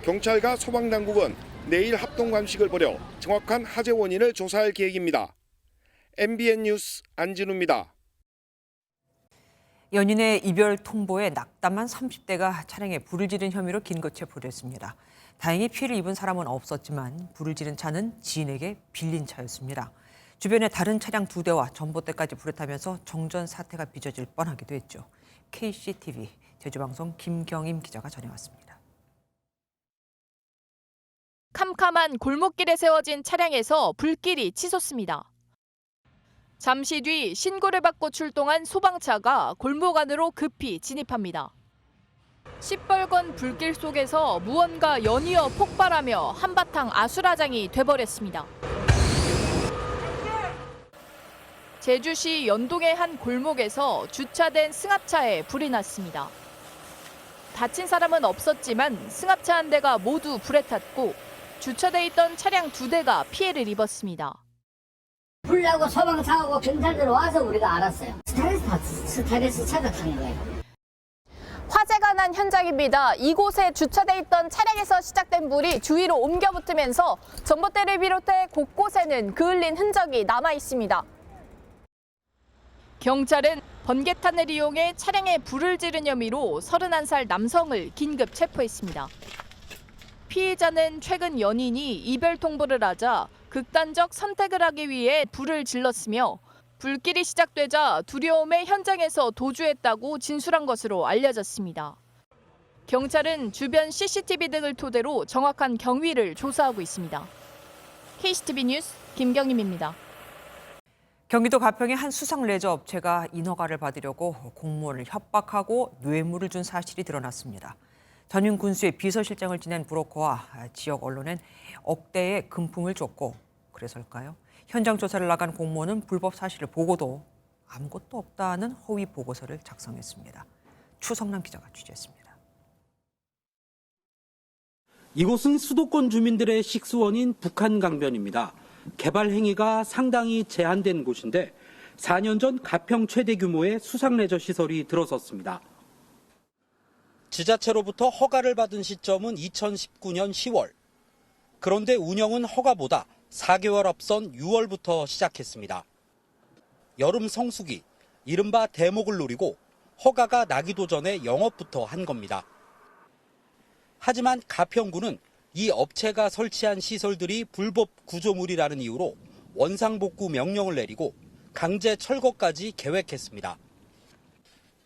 경찰과 소방당국은 내일 합동감식을 벌여 정확한 화재 원인을 조사할 계획입니다. MBN 뉴스 안진우입니다.
연인의 이별 통보에 낙담한 30대가 차량에 불을 지른 혐의로 긴급 체포를 했습니다. 다행히 피해를 입은 사람은 없었지만 불을 지른 차는 지인에게 빌린 차였습니다. 주변에 다른 차량 2대와 전봇대까지 불에 타면서 정전 사태가 빚어질 뻔하기도 했죠. KCTV 제주방송 김경임 기자가 전해왔습니다.
캄캄한 골목길에 세워진 차량에서 불길이 치솟습니다. 잠시 뒤 신고를 받고 출동한 소방차가 골목 안으로 급히 진입합니다. 시뻘건 불길 속에서 무언가 연이어 폭발하며 한바탕 아수라장이 돼버렸습니다. 제주시 연동의 한 골목에서 주차된 승합차에 불이 났습니다. 다친 사람은 없었지만 승합차 한 대가 모두 불에 탔고 주차돼 있던 차량 2대가 피해를 입었습니다.
불 나고 소방차하고 경찰들 와서 우리가 알았어요. 스타레스 차가 타는 거예요.
화재가 난 현장입니다. 이곳에 주차돼 있던 차량에서 시작된 불이 주위로 옮겨 붙으면서 전봇대를 비롯해 곳곳에는 그을린 흔적이 남아 있습니다. 경찰은 번개탄을 이용해 차량에 불을 지른 혐의로 31살 남성을 긴급 체포했습니다. 피해자는 최근 연인이 이별 통보를 하자 극단적 선택을 하기 위해 불을 질렀으며 불길이 시작되자 두려움에 현장에서 도주했다고 진술한 것으로 알려졌습니다. 경찰은 주변 CCTV 등을 토대로 정확한 경위를 조사하고 있습니다. KCTV 뉴스 김경임입니다.
경기도 가평의 한 수상 레저 업체가 인허가를 받으려고 공무원을 협박하고 뇌물을 준 사실이 드러났습니다. 전윤 군수의 비서실장을 지낸 브로커와 지역 언론엔 억대의 금품을 줬고 그래서일까요? 현장 조사를 나간 공무원은 불법 사실을 보고도 아무것도 없다는 허위 보고서를 작성했습니다. 추성남 기자가 취재했습니다.
이곳은 수도권 주민들의 식수원인 북한 강변입니다. 개발 행위가 상당히 제한된 곳인데 4년 전 가평 최대 규모의 수상 레저 시설이 들어섰습니다. 지자체로부터 허가를 받은 시점은 2019년 10월. 그런데 운영은 허가보다 4개월 앞선 6월부터 시작했습니다. 여름 성수기, 이른바 대목을 노리고 허가가 나기도 전에 영업부터 한 겁니다. 하지만 가평구는 이 업체가 설치한 시설들이 불법 구조물이라는 이유로 원상복구 명령을 내리고 강제 철거까지 계획했습니다.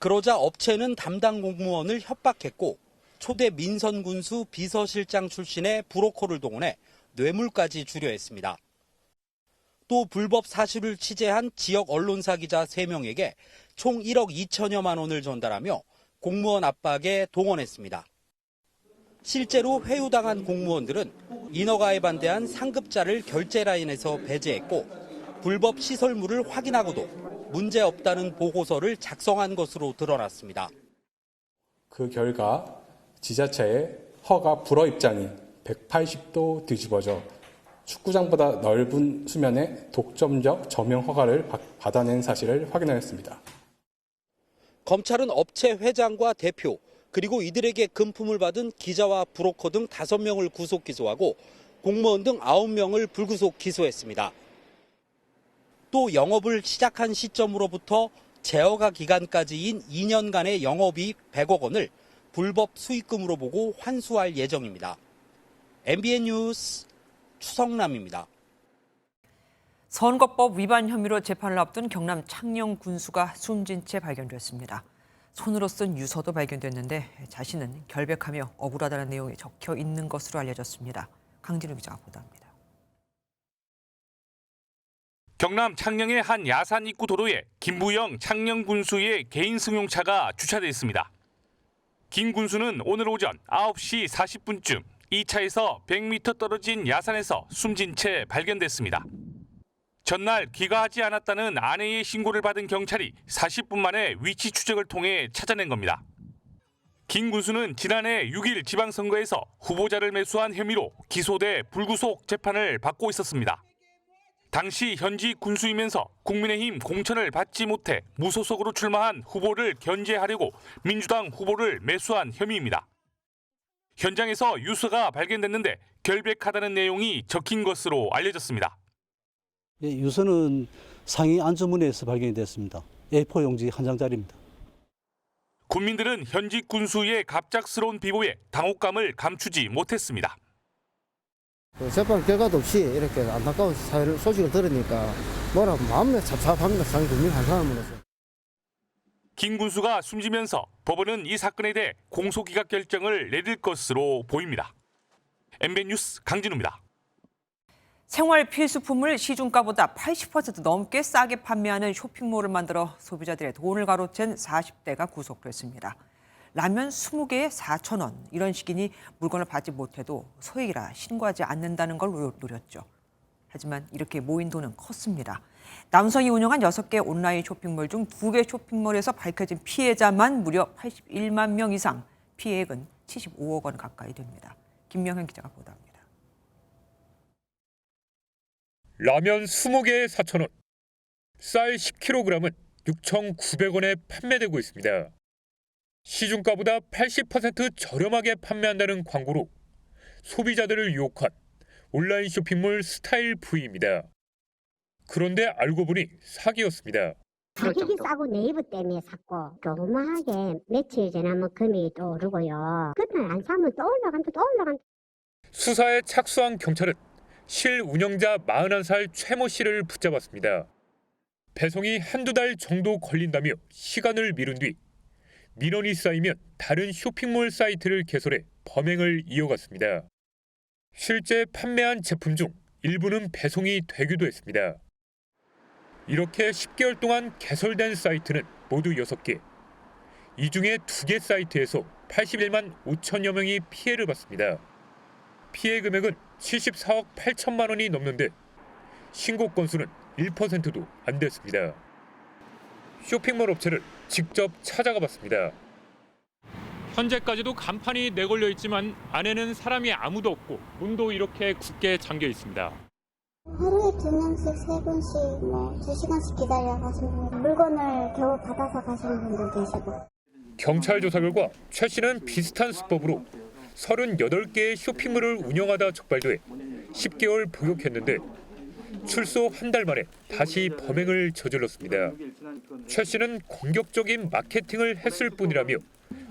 그러자 업체는 담당 공무원을 협박했고 초대 민선군수 비서실장 출신의 브로커를 동원해 뇌물까지 주려 했습니다. 또 불법 사실을 취재한 지역 언론사 기자 3명에게 총 1억 2천여만 원을 전달하며 공무원 압박에 동원했습니다. 실제로 회유당한 공무원들은 인허가에 반대한 상급자를 결제 라인에서 배제했고 불법 시설물을 확인하고도 문제없다는 보고서를 작성한 것으로 드러났습니다.
그 결과 지자체의 허가 불허 입장이 180도 뒤집어져 축구장보다 넓은 수면에 독점적 점용 허가를 받아낸 사실을 확인하였습니다.
검찰은 업체 회장과 대표 그리고 이들에게 금품을 받은 기자와 브로커 등 5명을 구속 기소하고 공무원 등 9명을 불구속 기소했습니다. 또 영업을 시작한 시점으로부터 제허가 기간까지인 2년간의 영업이익 100억 원을 불법 수익금으로 보고 환수할 예정입니다. MBN 뉴스 추성남입니다.
선거법 위반 혐의로 재판을 앞둔 경남 창녕 군수가 숨진 채 발견됐습니다. 손으로 쓴 유서도 발견됐는데 자신은 결백하며 억울하다는 내용이 적혀 있는 것으로 알려졌습니다. 강진우 기자가 보도합니다.
경남 창녕의 한 야산 입구 도로에 김부영 창녕 군수의 개인 승용차가 주차돼 있습니다. 김 군수는 오늘 오전 9시 40분쯤 이 차에서 100m 떨어진 야산에서 숨진 채 발견됐습니다. 전날 귀가하지 않았다는 아내의 신고를 받은 경찰이 40분 만에 위치 추적을 통해 찾아낸 겁니다. 김 군수는 지난해 6일 지방선거에서 후보자를 매수한 혐의로 기소돼 불구속 재판을 받고 있었습니다. 당시 현직 군수이면서 국민의힘 공천을 받지 못해 무소속으로 출마한 후보를 견제하려고 민주당 후보를 매수한 혐의입니다. 현장에서 유서가 발견됐는데 결백하다는 내용이 적힌 것으로 알려졌습니다.
유서는 상위 안주문에서 발견이 됐습니다. A4 용지 한 장짜리입니다.
국민들은 현직 군수의 갑작스러운 비보에 당혹감을 감추지 못했습니다.
재판 결과도 없이 이렇게 안타까운 소식을 들으니까 뭐라 마음에 찹찹합니다. 상위 국민 한 사람으로서.
김 군수가 숨지면서 법원은 이 사건에 대해 공소기각 결정을 내릴 것으로 보입니다. MBN 뉴스 강진우입니다.
생활 필수품을 시중가보다 80% 넘게 싸게 판매하는 쇼핑몰을 만들어 소비자들의 돈을 가로챈 40대가 구속됐습니다. 라면 20개에 4,000원 이런 식이니 물건을 받지 못해도 소액이라 신고하지 않는다는 걸 노렸죠. 하지만 이렇게 모인 돈은 컸습니다. 남성이 운영한 6개 온라인 쇼핑몰 중 2개 쇼핑몰에서 밝혀진 피해자만 무려 81만 명 이상, 피해액은 75억 원 가까이 됩니다. 김명현 기자가 보도합니다.
라면 20개에 4,000원, 쌀 10kg은 6,900원에 판매되고 있습니다. 시중가보다 80% 저렴하게 판매한다는 광고로 소비자들을 유혹한 온라인 쇼핑몰 스타일V입니다. 그런데 알고 보니 사기였습니다.
가격이 싸고 네이버 때문에 샀고 조그마하게 며칠 지나면 금이 또 오르고요. 그날 안 사면 또 올라간다.
수사에 착수한 경찰은 실 운영자 41살 최모 씨를 붙잡았습니다. 배송이 한두 달 정도 걸린다며 시간을 미룬 뒤 민원이 쌓이면 다른 쇼핑몰 사이트를 개설해 범행을 이어갔습니다. 실제 판매한 제품 중 일부는 배송이 되기도 했습니다. 이렇게 10개월 동안 개설된 사이트는 모두 6개. 이 중에 2개 사이트에서 81만 5천여 명이 피해를 봤습니다. 피해 금액은 74억 8천만 원이 넘는데 신고 건수는 1%도 안 됐습니다. 쇼핑몰 업체를 직접 찾아가 봤습니다. 현재까지도 간판이 내걸려 있지만 안에는 사람이 아무도 없고 문도 이렇게 굳게 잠겨 있습니다.
하루에 2명씩 3분씩 2시간씩 기다려가지고 물건을 겨우 받아서 가시는 분들 계시고.
경찰 조사 결과 최 씨는 비슷한 수법으로 38개의 쇼핑몰을 운영하다 적발돼 10개월 복역했는데 출소 한 달 만에 다시 범행을 저질렀습니다. 최 씨는 공격적인 마케팅을 했을 뿐이라며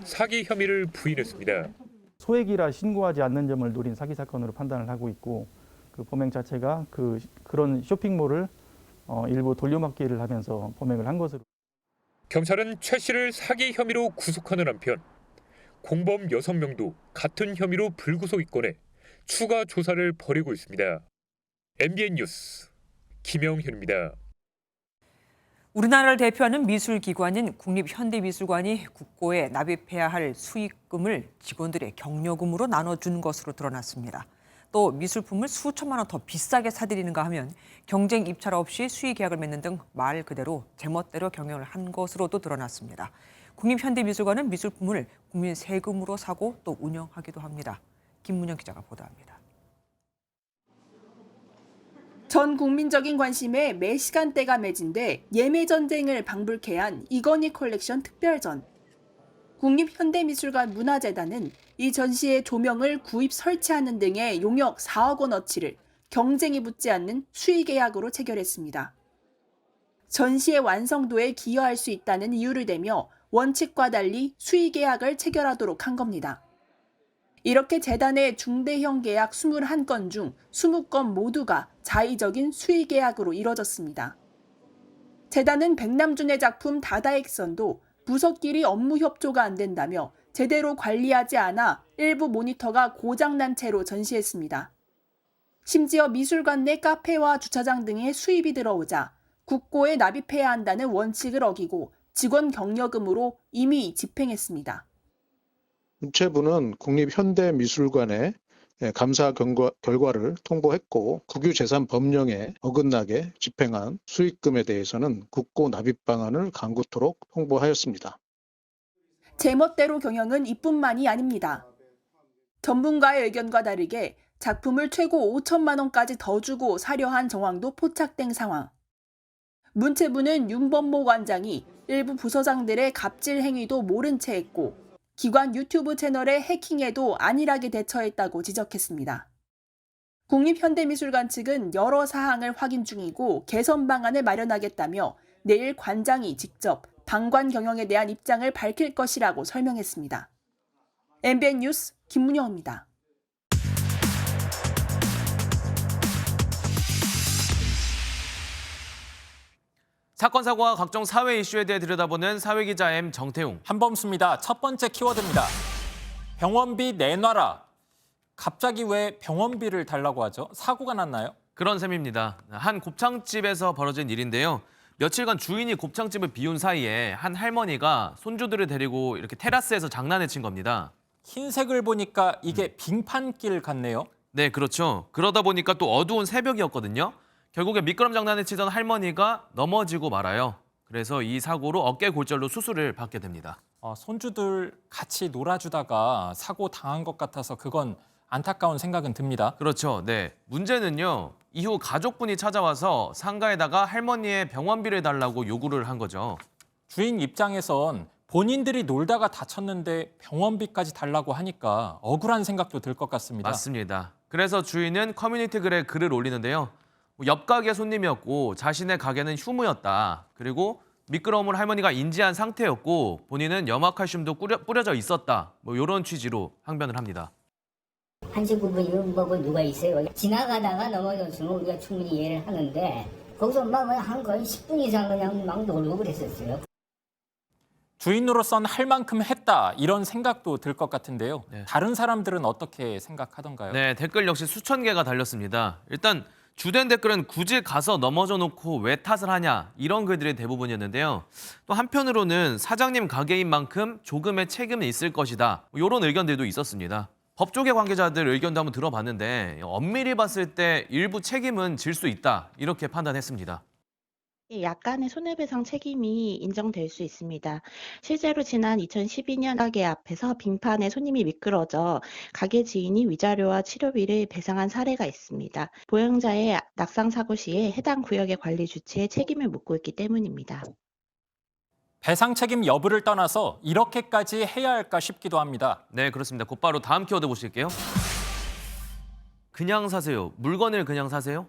사기 혐의를 부인했습니다.
소액이라 신고하지 않는 점을 노린 사기 사건으로 판단을 하고 있고 그 범행 자체가 그런 쇼핑몰을 일부 돌려막기를 하면서 범행을 한 것으로.
경찰은 최 씨를 사기 혐의로 구속하는 한편 공범 6명도 같은 혐의로 불구속 입건해 추가 조사를 벌이고 있습니다. MBN 뉴스 김영현입니다.
우리나라를 대표하는 미술기관인 국립현대미술관이 국고에 납입해야 할 수익금을 직원들의 경력금으로 나눠준 것으로 드러났습니다. 또 미술품을 수천만 원 더 비싸게 사들이는가 하면 경쟁 입찰 없이 수의 계약을 맺는 등 말 그대로 제멋대로 경영을 한 것으로도 드러났습니다. 국립현대미술관은 미술품을 국민 세금으로 사고 또 운영하기도 합니다. 김문영 기자가 보도합니다.
전 국민적인 관심에 매 시간대가 매진돼 예매 전쟁을 방불케 한 이건희 컬렉션 특별전. 국립현대미술관 문화재단은 이 전시의 조명을 구입 설치하는 등의 용역 4억 원어치를 경쟁이 붙지 않는 수의 계약으로 체결했습니다. 전시의 완성도에 기여할 수 있다는 이유를 대며 원칙과 달리 수의 계약을 체결하도록 한 겁니다. 이렇게 재단의 중대형 계약 21건 중 20건 모두가 자의적인 수의 계약으로 이뤄졌습니다. 재단은 백남준의 작품 다다익선도 부서끼리 업무 협조가 안 된다며 제대로 관리하지 않아 일부 모니터가 고장난 채로 전시했습니다. 심지어 미술관 내 카페와 주차장 등의 수입이 들어오자 국고에 납입해야 한다는 원칙을 어기고 직원 경력금으로 이미 집행했습니다.
문체부는 국립현대미술관의 감사 결과를 통보했고 국유재산 법령에 어긋나게 집행한 수익금에 대해서는 국고 납입 방안을 강구토록 통보하였습니다.
제멋대로 경영은 이뿐만이 아닙니다. 전문가의 의견과 다르게 작품을 최고 5천만 원까지 더 주고 사려 한 정황도 포착된 상황. 문체부는 윤범모 관장이 일부 부서장들의 갑질 행위도 모른 채 했고 기관 유튜브 채널의 해킹에도 안일하게 대처했다고 지적했습니다. 국립현대미술관 측은 여러 사항을 확인 중이고 개선 방안을 마련하겠다며 내일 관장이 직접 방관 경영에 대한 입장을 밝힐 것이라고 설명했습니다. MBN 뉴스 김문영입니다.
사건 사고와 각종 사회 이슈에 대해 들여다보는 사회기자 M 정태웅.
한범수입니다. 첫 번째 키워드입니다. 병원비 내놔라. 갑자기 왜 병원비를 달라고 하죠? 사고가 났나요?
그런 셈입니다. 한 곱창집에서 벌어진 일인데요. 며칠간 주인이 곱창집을 비운 사이에 한 할머니가 손주들을 데리고 이렇게 테라스에서 장난을 친 겁니다.
흰색을 보니까 이게 빙판길 같네요.
네, 그렇죠. 그러다 보니까 또 어두운 새벽이었거든요. 결국에 미끄럼 장난을 치던 할머니가 넘어지고 말아요. 그래서 이 사고로 어깨 골절로 수술을 받게 됩니다.
손주들 같이 놀아주다가 사고 당한 것 같아서 그건 안타까운 생각은 듭니다.
그렇죠. 네. 문제는요. 이후 가족분이 찾아와서 상가에다가 할머니의 병원비를 달라고 요구를 한 거죠.
주인 입장에선 본인들이 놀다가 다쳤는데 병원비까지 달라고 하니까 억울한 생각도 들 것 같습니다.
맞습니다. 그래서 주인은 커뮤니티 글에 글을 올리는데요. 옆 가게 손님이었고 자신의 가게는 휴무였다. 그리고 미끄러움을 할머니가 인지한 상태였고 본인은 염화칼슘도 뿌려져 있었다. 이런 취지로 항변을 합니다.
한식 부분 이런 법은 누가 있어요? 지나가다가 넘어졌으면 우리가 충분히 이해를 하는데 거기서 막 한 거의 10분 이상 그냥 막 놀고 그랬었어요.
주인으로선 할 만큼 했다 이런 생각도 들 것 같은데요.
네.
다른 사람들은 어떻게 생각하던가요?
네, 댓글 역시 수천 개가 달렸습니다. 일단 주된 댓글은 굳이 가서 넘어져 놓고 왜 탓을 하냐 이런 글들이 대부분이었는데요. 또 한편으로는 사장님 가게인 만큼 조금의 책임은 있을 것이다. 이런 의견들도 있었습니다. 법조계 관계자들 의견도 한번 들어봤는데 엄밀히 봤을 때 일부 책임은 질 수 있다 이렇게 판단했습니다.
약간의 손해배상 책임이 인정될 수 있습니다. 실제로 지난 2012년 가게 앞에서 빙판에 손님이 미끄러져 가게 지인이 위자료와 치료비를 배상한 사례가 있습니다. 보행자의 낙상 사고 시에 해당 구역의 관리 주체에 책임을 묻고 있기 때문입니다.
배상 책임 여부를 떠나서 이렇게까지 해야 할까 싶기도 합니다.
네, 그렇습니다. 곧바로 다음 키워드 보실게요. 그냥 사세요. 물건을 그냥 사세요?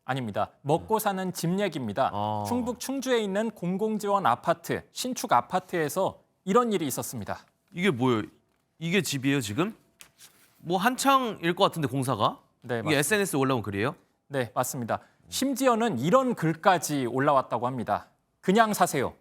아닙니다. 먹고 사는 집 얘기입니다. 충북 충주에 있는 공공지원 아파트, 신축 아파트에서 이런 일이 있었습니다.
이게 뭐예요? 이게 집이에요, 지금? 뭐 한창일 것 같은데 공사가?
네,
이게 SNS에 올라온 글이에요?
네, 맞습니다. 심지어는 이런 글까지 올라왔다고 합니다. 그냥 사세요.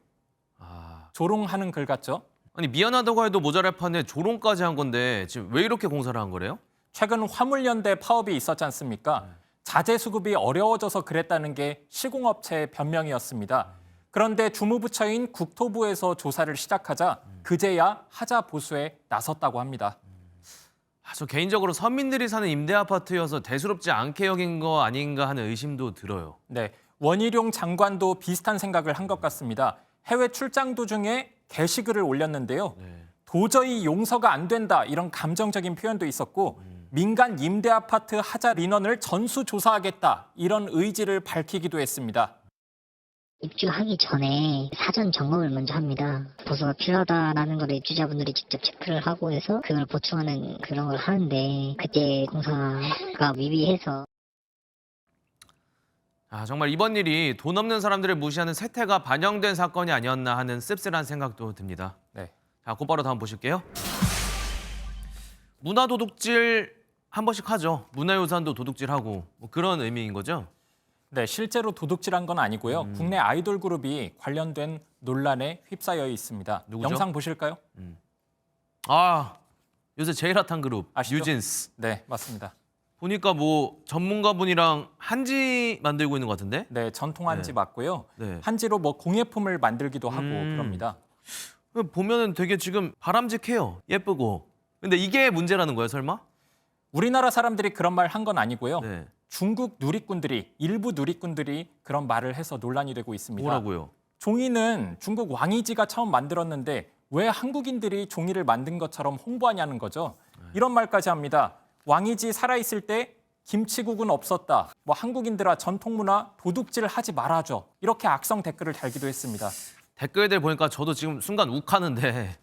조롱하는 글 같죠?
아니 미안하다고 해도 모자랄 판에 조롱까지 한 건데 지금 왜 이렇게 공사를 한 거래요?
최근 화물연대 파업이 있었지 않습니까? 자재 수급이 어려워져서 그랬다는 게 시공업체의 변명이었습니다. 그런데 주무부처인 국토부에서 조사를 시작하자 그제야 하자 보수에 나섰다고 합니다.
저 개인적으로 서민들이 사는 임대 아파트여서 대수롭지 않게 여긴 거 아닌가 하는 의심도 들어요.
네, 원희룡 장관도 비슷한 생각을 한 것 같습니다. 해외 출장 도중에 게시글을 올렸는데요. 도저히 용서가 안 된다 이런 감정적인 표현도 있었고 민간 임대 아파트 하자 민원을 전수조사하겠다 이런 의지를 밝히기도 했습니다.
입주하기 전에 사전 점검을 먼저 합니다. 보수가 필요하다라는 걸 입주자분들이 직접 체크를 하고 해서 그걸 보충하는 그런 걸 하는데 그때 공사가 미비해서
정말 이번 일이 돈 없는 사람들을 무시하는 세태가 반영된 사건이 아니었나 하는 씁쓸한 생각도 듭니다.
네.
자, 곧바로 다음 보실게요. 문화도둑질 한 번씩 하죠. 문화유산도 도둑질하고 뭐 그런 의미인 거죠?
네, 실제로 도둑질한 건 아니고요. 국내 아이돌 그룹이 관련된 논란에 휩싸여 있습니다.
누구죠?
영상 보실까요?
요새 제일 핫한 그룹
아시죠?
뉴진스.
네, 맞습니다.
보니까 뭐 전문가분이랑 한지 만들고 있는 것 같은데?
네, 전통 한지 맞고요.
네.
한지로 뭐 공예품을 만들기도 하고 그럽니다.
보면은 되게 지금 바람직해요. 예쁘고. 근데 이게 문제라는 거예요, 설마?
우리나라 사람들이 그런 말 한 건 아니고요.
네.
중국 누리꾼들이 일부 누리꾼들이 그런 말을 해서 논란이 되고 있습니다.
뭐라고요?
종이는 중국 왕이지가 처음 만들었는데 왜 한국인들이 종이를 만든 것처럼 홍보하냐는 거죠. 이런 말까지 합니다. 왕이지 살아있을 때 김치국은 없었다. 뭐 한국인들아 전통문화 도둑질 하지 말아줘. 이렇게 악성 댓글을 달기도 했습니다.
댓글들 보니까 저도 지금 순간 욱하는데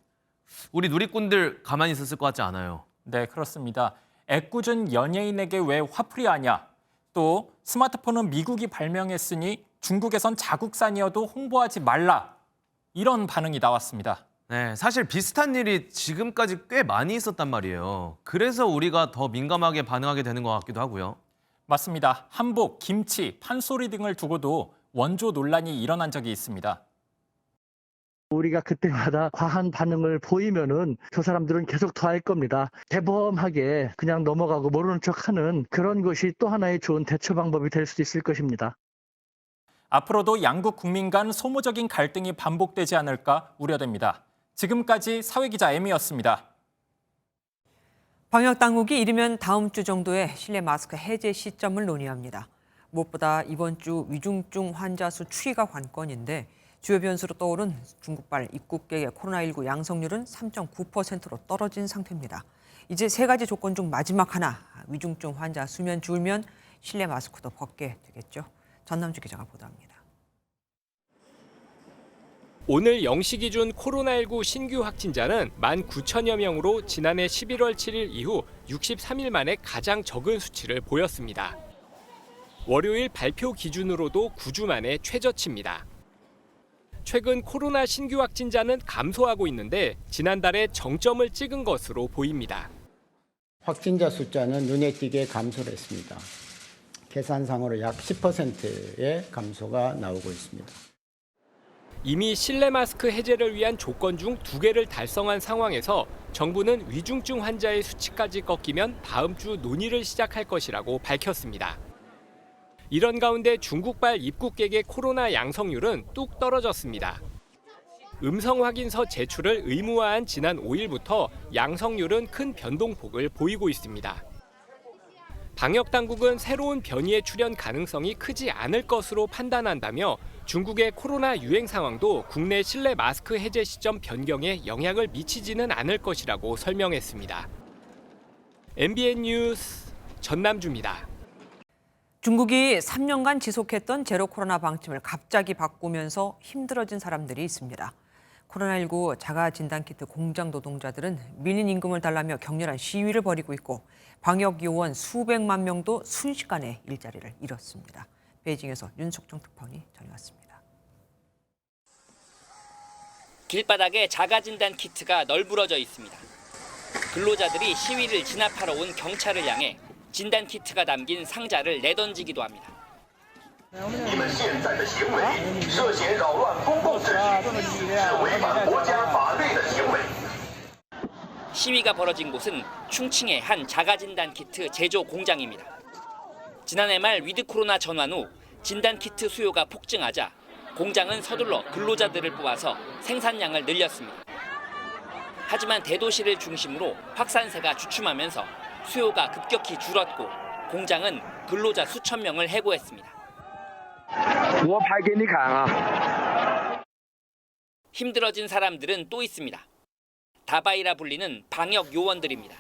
우리 누리꾼들 가만히 있었을 것 같지 않아요.
네, 그렇습니다. 애꿎은 연예인에게 왜 화풀이 하냐. 또 스마트폰은 미국이 발명했으니 중국에선 자국산이어도 홍보하지 말라. 이런 반응이 나왔습니다.
네, 사실 비슷한 일이 지금까지 꽤 많이 있었단 말이에요. 그래서 우리가 더 민감하게 반응하게 되는 것 같기도 하고요.
맞습니다. 한복, 김치, 판소리 등을 두고도 원조 논란이 일어난 적이 있습니다.
우리가 그때마다 과한 반응을 보이면은 저 사람들은 계속 더 할 겁니다. 대범하게 그냥 넘어가고 모르는 척하는 그런 것이 또 하나의 좋은 대처 방법이 될 수 있을 것입니다.
앞으로도 양국 국민 간 소모적인 갈등이 반복되지 않을까 우려됩니다. 지금까지 사회기자 M이었습니다.
방역당국이 이르면 다음 주 정도에 실내 마스크 해제 시점을 논의합니다. 무엇보다 이번 주 위중증 환자 수 추이가 관건인데 주요 변수로 떠오른 중국발 입국객의 코로나19 양성률은 3.9%로 떨어진 상태입니다. 이제 세 가지 조건 중 마지막 하나, 위중증 환자 수면 줄면 실내 마스크도 벗게 되겠죠. 전남주 기자가 보도합니다.
오늘 0시 기준 코로나19 신규 확진자는 19,000여 명으로 지난해 11월 7일 이후 63일 만에 가장 적은 수치를 보였습니다. 월요일 발표 기준으로도 9주 만에 최저치입니다. 최근 코로나 신규 확진자는 감소하고 있는데 지난달에 정점을 찍은 것으로 보입니다.
확진자 숫자는 눈에 띄게 감소를 했습니다. 계산상으로 약 10%의 감소가 나오고 있습니다.
이미 실내 마스크 해제를 위한 조건 중 2개를 달성한 상황에서 정부는 위중증 환자의 수치까지 꺾이면 다음 주 논의를 시작할 것이라고 밝혔습니다. 이런 가운데 중국발 입국객의 코로나 양성률은 뚝 떨어졌습니다. 음성 확인서 제출을 의무화한 지난 5일부터 양성률은 큰 변동폭을 보이고 있습니다. 방역당국은 새로운 변이의 출현 가능성이 크지 않을 것으로 판단한다며 중국의 코로나 유행 상황도 국내 실내 마스크 해제 시점 변경에 영향을 미치지는 않을 것이라고 설명했습니다. MBN 뉴스 전남주입니다.
중국이 3년간 지속했던 제로 코로나 방침을 갑자기 바꾸면서 힘들어진 사람들이 있습니다. 코로나19 자가진단키트 공장 노동자들은 밀린 임금을 달라며 격렬한 시위를 벌이고 있고 방역 요원 수백만 명도 순식간에 일자리를 잃었습니다. 베이징에서 윤석정 특파원이 전해왔습니다.
길바닥에 자가진단 키트가 널브러져 있습니다. 근로자들이 시위를 진압하러 온 경찰을 향해 진단 키트가 담긴 상자를 내던지기도 합니다.
你们现在的行为涉嫌扰乱公共秩序，是违反国家法律的行为。
시위가 벌어진 곳은 충칭의 한 자가진단 키트 제조 공장입니다. 지난해 말 위드 코로나 전환 후 진단 키트 수요가 폭증하자 공장은 서둘러 근로자들을 뽑아서 생산량을 늘렸습니다. 하지만 대도시를 중심으로 확산세가 주춤하면서 수요가 급격히 줄었고 공장은 근로자 수천 명을 해고했습니다. 힘들어진 사람들은 또 있습니다. 다바이라 불리는 방역 요원들입니다.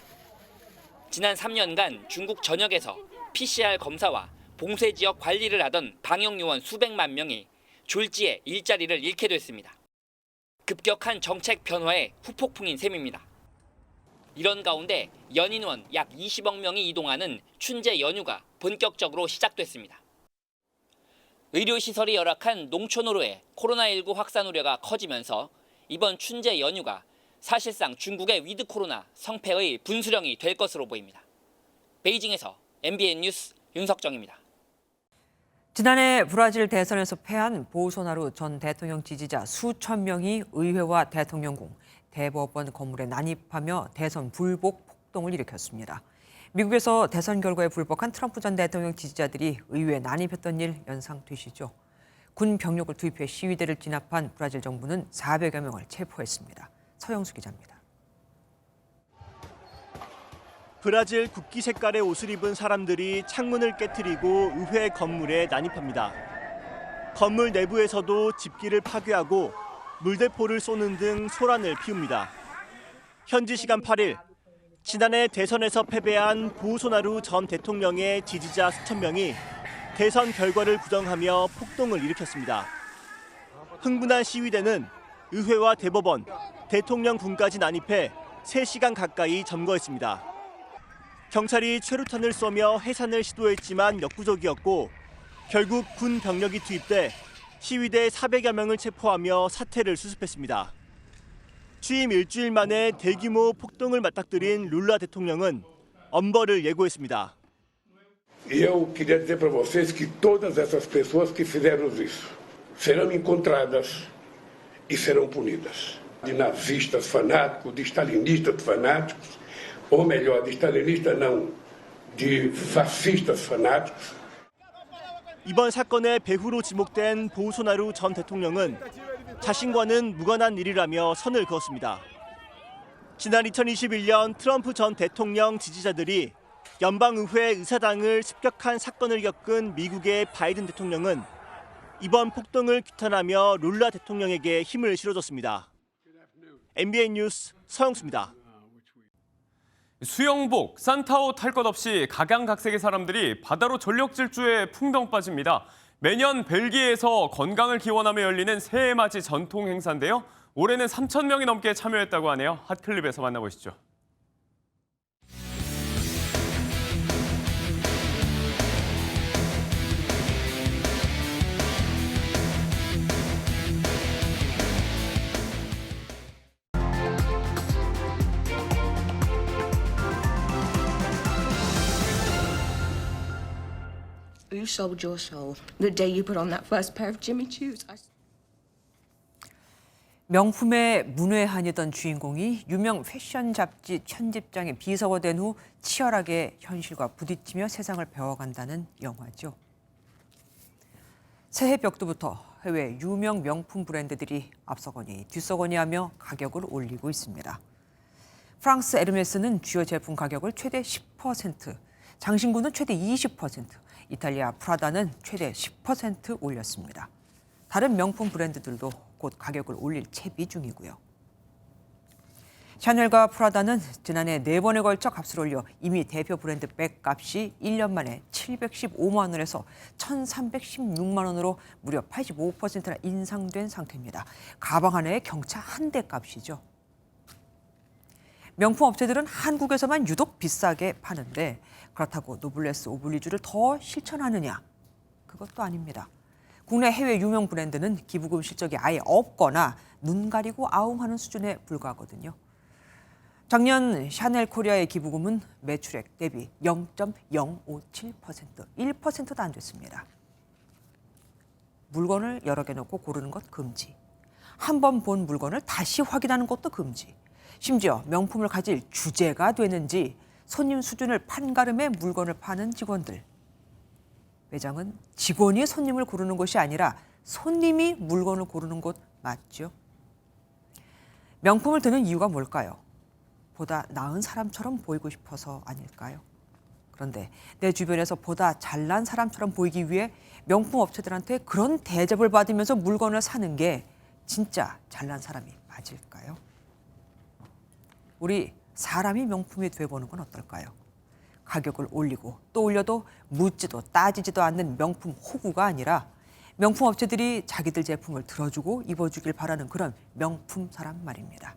지난 3년간 중국 전역에서 PCR 검사와 봉쇄 지역 관리를 하던 방역 요원 수백만 명이 졸지에 일자리를 잃게 됐습니다. 급격한 정책 변화의 후폭풍인 셈입니다. 이런 가운데 연인원 약 20억 명이 이동하는 춘제 연휴가 본격적으로 시작됐습니다. 의료시설이 열악한 농촌으로의 코로나19 확산 우려가 커지면서 이번 춘제 연휴가 사실상 중국의 위드 코로나 성패의 분수령이 될 것으로 보입니다. 베이징에서 MBN 뉴스 윤석정입니다.
지난해 브라질 대선에서 패한 보소나루 전 대통령 지지자 수천 명이 의회와 대통령궁, 대법원 건물에 난입하며 대선 불복 폭동을 일으켰습니다. 미국에서 대선 결과에 불복한 트럼프 전 대통령 지지자들이 의회에 난입했던 일 연상되시죠? 군 병력을 투입해 시위대를 진압한 브라질 정부는 400여 명을 체포했습니다. 서영수 기자입니다.
브라질 국기 색깔의 옷을 입은 사람들이 창문을 깨트리고 의회 건물에 난입합니다. 건물 내부에서도 집기를 파괴하고 물대포를 쏘는 등 소란을 피웁니다. 현지 시간 8일, 지난해 대선에서 패배한 보소나루 전 대통령의 지지자 수천 명이 대선 결과를 부정하며 폭동을 일으켰습니다. 흥분한 시위대는 의회와 대법원, 대통령궁까지 난입해 3시간 가까이 점거했습니다. 경찰이 최루탄을 쏘며 해산을 시도했지만 역부족이었고 결국 군 병력이 투입돼 시위대 400여 명을 체포하며 사태를 수습했습니다. 취임 일주일 만에 대규모 폭동을 맞닥뜨린 룰라 대통령은 엄벌을 예고했습니다.
Eu queria dizer para vocês que todas essas pessoas que fizeram isso serão encontradas e serão punidas. De nazistas fanáticos, de stalinistas fanáticos, ou melhor, de stalinistas não, de fascistas fanáticos.
이번 사건의 배후로 지목된 보소나루 전 대통령은 자신과는 무관한 일이라며 선을 그었습니다. 지난 2021년 트럼프 전 대통령 지지자들이 연방의회 의사당을 습격한 사건을 겪은 미국의 바이든 대통령은 이번 폭동을 규탄하며 룰라 대통령에게 힘을 실어줬습니다. MBN 뉴스 서영수입니다.
수영복, 산타옷 할 것 없이 각양각색의 사람들이 바다로 전력 질주에 풍덩 빠집니다. 매년 벨기에에서 건강을 기원하며 열리는 새해맞이 전통 행사인데요. 올해는 3,000명이 넘게 참여했다고 하네요. 핫클립에서 만나보시죠.
You sold your soul the day you put on that first pair of Jimmy Choos.
명품의 문외한이던 주인공이 유명 패션 잡지 편집장의 비서가 된 후 치열하게 현실과 부딪히며 세상을 배워간다는 영화죠. 새해 벽두부터 해외 유명 명품 브랜드들이 앞서거니 뒤서거니 하며 가격을 올리고 있습니다. 프랑스 에르메스는 주요 제품 가격을 최대 10%, 장신구는 최대 20%, 이탈리아 프라다는 최대 10% 올렸습니다. 다른 명품 브랜드들도 곧 가격을 올릴 채비 중이고요. 샤넬과 프라다는 지난해 4번에 걸쳐 값을 올려 이미 대표 브랜드 백값이 1년 만에 715만 원에서 1,316만 원으로 무려 85%나 인상된 상태입니다. 가방 하나에 경차 한 대 값이죠. 명품 업체들은 한국에서만 유독 비싸게 파는데 그렇다고 노블레스 오블리주를 더 실천하느냐? 그것도 아닙니다. 국내 해외 유명 브랜드는 기부금 실적이 아예 없거나 눈 가리고 아웅하는 수준에 불과하거든요. 작년 샤넬 코리아의 기부금은 매출액 대비 0.057%, 1%도 안 됐습니다. 물건을 여러 개 넣고 고르는 것 금지. 한 번 본 물건을 다시 확인하는 것도 금지. 심지어 명품을 가질 주제가 되는지 손님 수준을 판가름해 물건을 파는 직원들. 매장은 직원이 손님을 고르는 것이 아니라 손님이 물건을 고르는 곳 맞죠? 명품을 드는 이유가 뭘까요? 보다 나은 사람처럼 보이고 싶어서 아닐까요? 그런데 내 주변에서 보다 잘난 사람처럼 보이기 위해 명품 업체들한테 그런 대접을 받으면서 물건을 사는 게 진짜 잘난 사람이 맞을까요? 우리 사람이 명품이 돼보는 건 어떨까요? 가격을 올리고 또 올려도 묻지도 따지지도 않는 명품 호구가 아니라 명품 업체들이 자기들 제품을 들어주고 입어주길 바라는 그런 명품 사람 말입니다.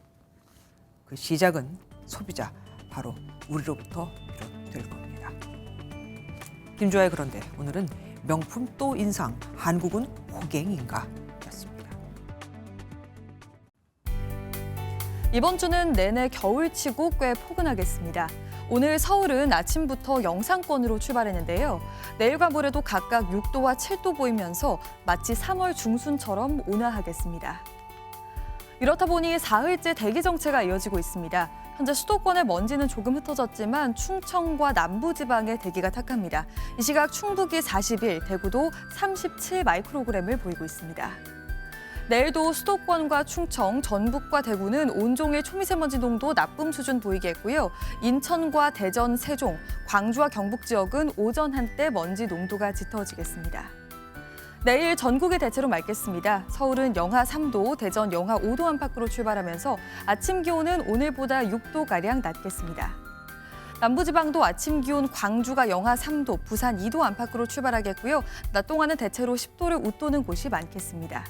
그 시작은 소비자, 바로 우리로부터 비롯될 겁니다. 김주아의 그런데 오늘은 명품 또 인상, 한국은 호갱인가? 였습니다.
이번 주는 내내 겨울치고 꽤 포근하겠습니다. 오늘 서울은 아침부터 영상권으로 출발했는데요. 내일과 모레도 각각 6도와 7도 보이면서 마치 3월 중순처럼 온화하겠습니다. 이렇다 보니 사흘째 대기 정체가 이어지고 있습니다. 현재 수도권의 먼지는 조금 흩어졌지만 충청과 남부지방의 대기가 탁합니다. 이 시각 충북이 41, 대구도 37 마이크로그램을 보이고 있습니다. 내일도 수도권과 충청, 전북과 대구는 온종일 초미세먼지 농도 나쁨 수준 보이겠고요. 인천과 대전, 세종, 광주와 경북 지역은 오전 한때 먼지 농도가 짙어지겠습니다. 내일 전국이 대체로 맑겠습니다. 서울은 영하 3도, 대전 영하 5도 안팎으로 출발하면서 아침 기온은 오늘보다 6도가량 낮겠습니다. 남부지방도 아침 기온 광주가 영하 3도, 부산 2도 안팎으로 출발하겠고요. 낮 동안은 대체로 10도를 웃도는 곳이 많겠습니다.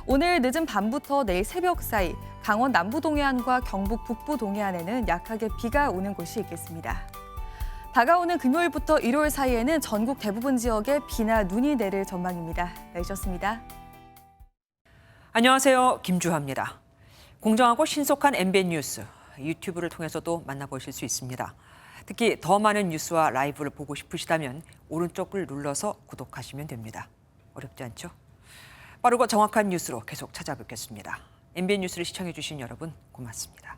오늘 늦은 밤부터 내일 새벽 사이 강원 남부 동해안과 경북 북부 동해안에는 약하게 비가 오는 곳이 있겠습니다. 다가오는 금요일부터 일요일 사이에는 전국 대부분 지역에 비나 눈이 내릴 전망입니다. 내리셨습니다.
안녕하세요. 김주하입니다. 공정하고 신속한 MBN 뉴스, 유튜브를 통해서도 만나보실 수 있습니다. 특히 더 많은 뉴스와 라이브를 보고 싶으시다면 오른쪽을 눌러서 구독하시면 됩니다. 어렵지 않죠? 빠르고 정확한 뉴스로 계속 찾아뵙겠습니다. MBN 뉴스를 시청해 주신 여러분 고맙습니다.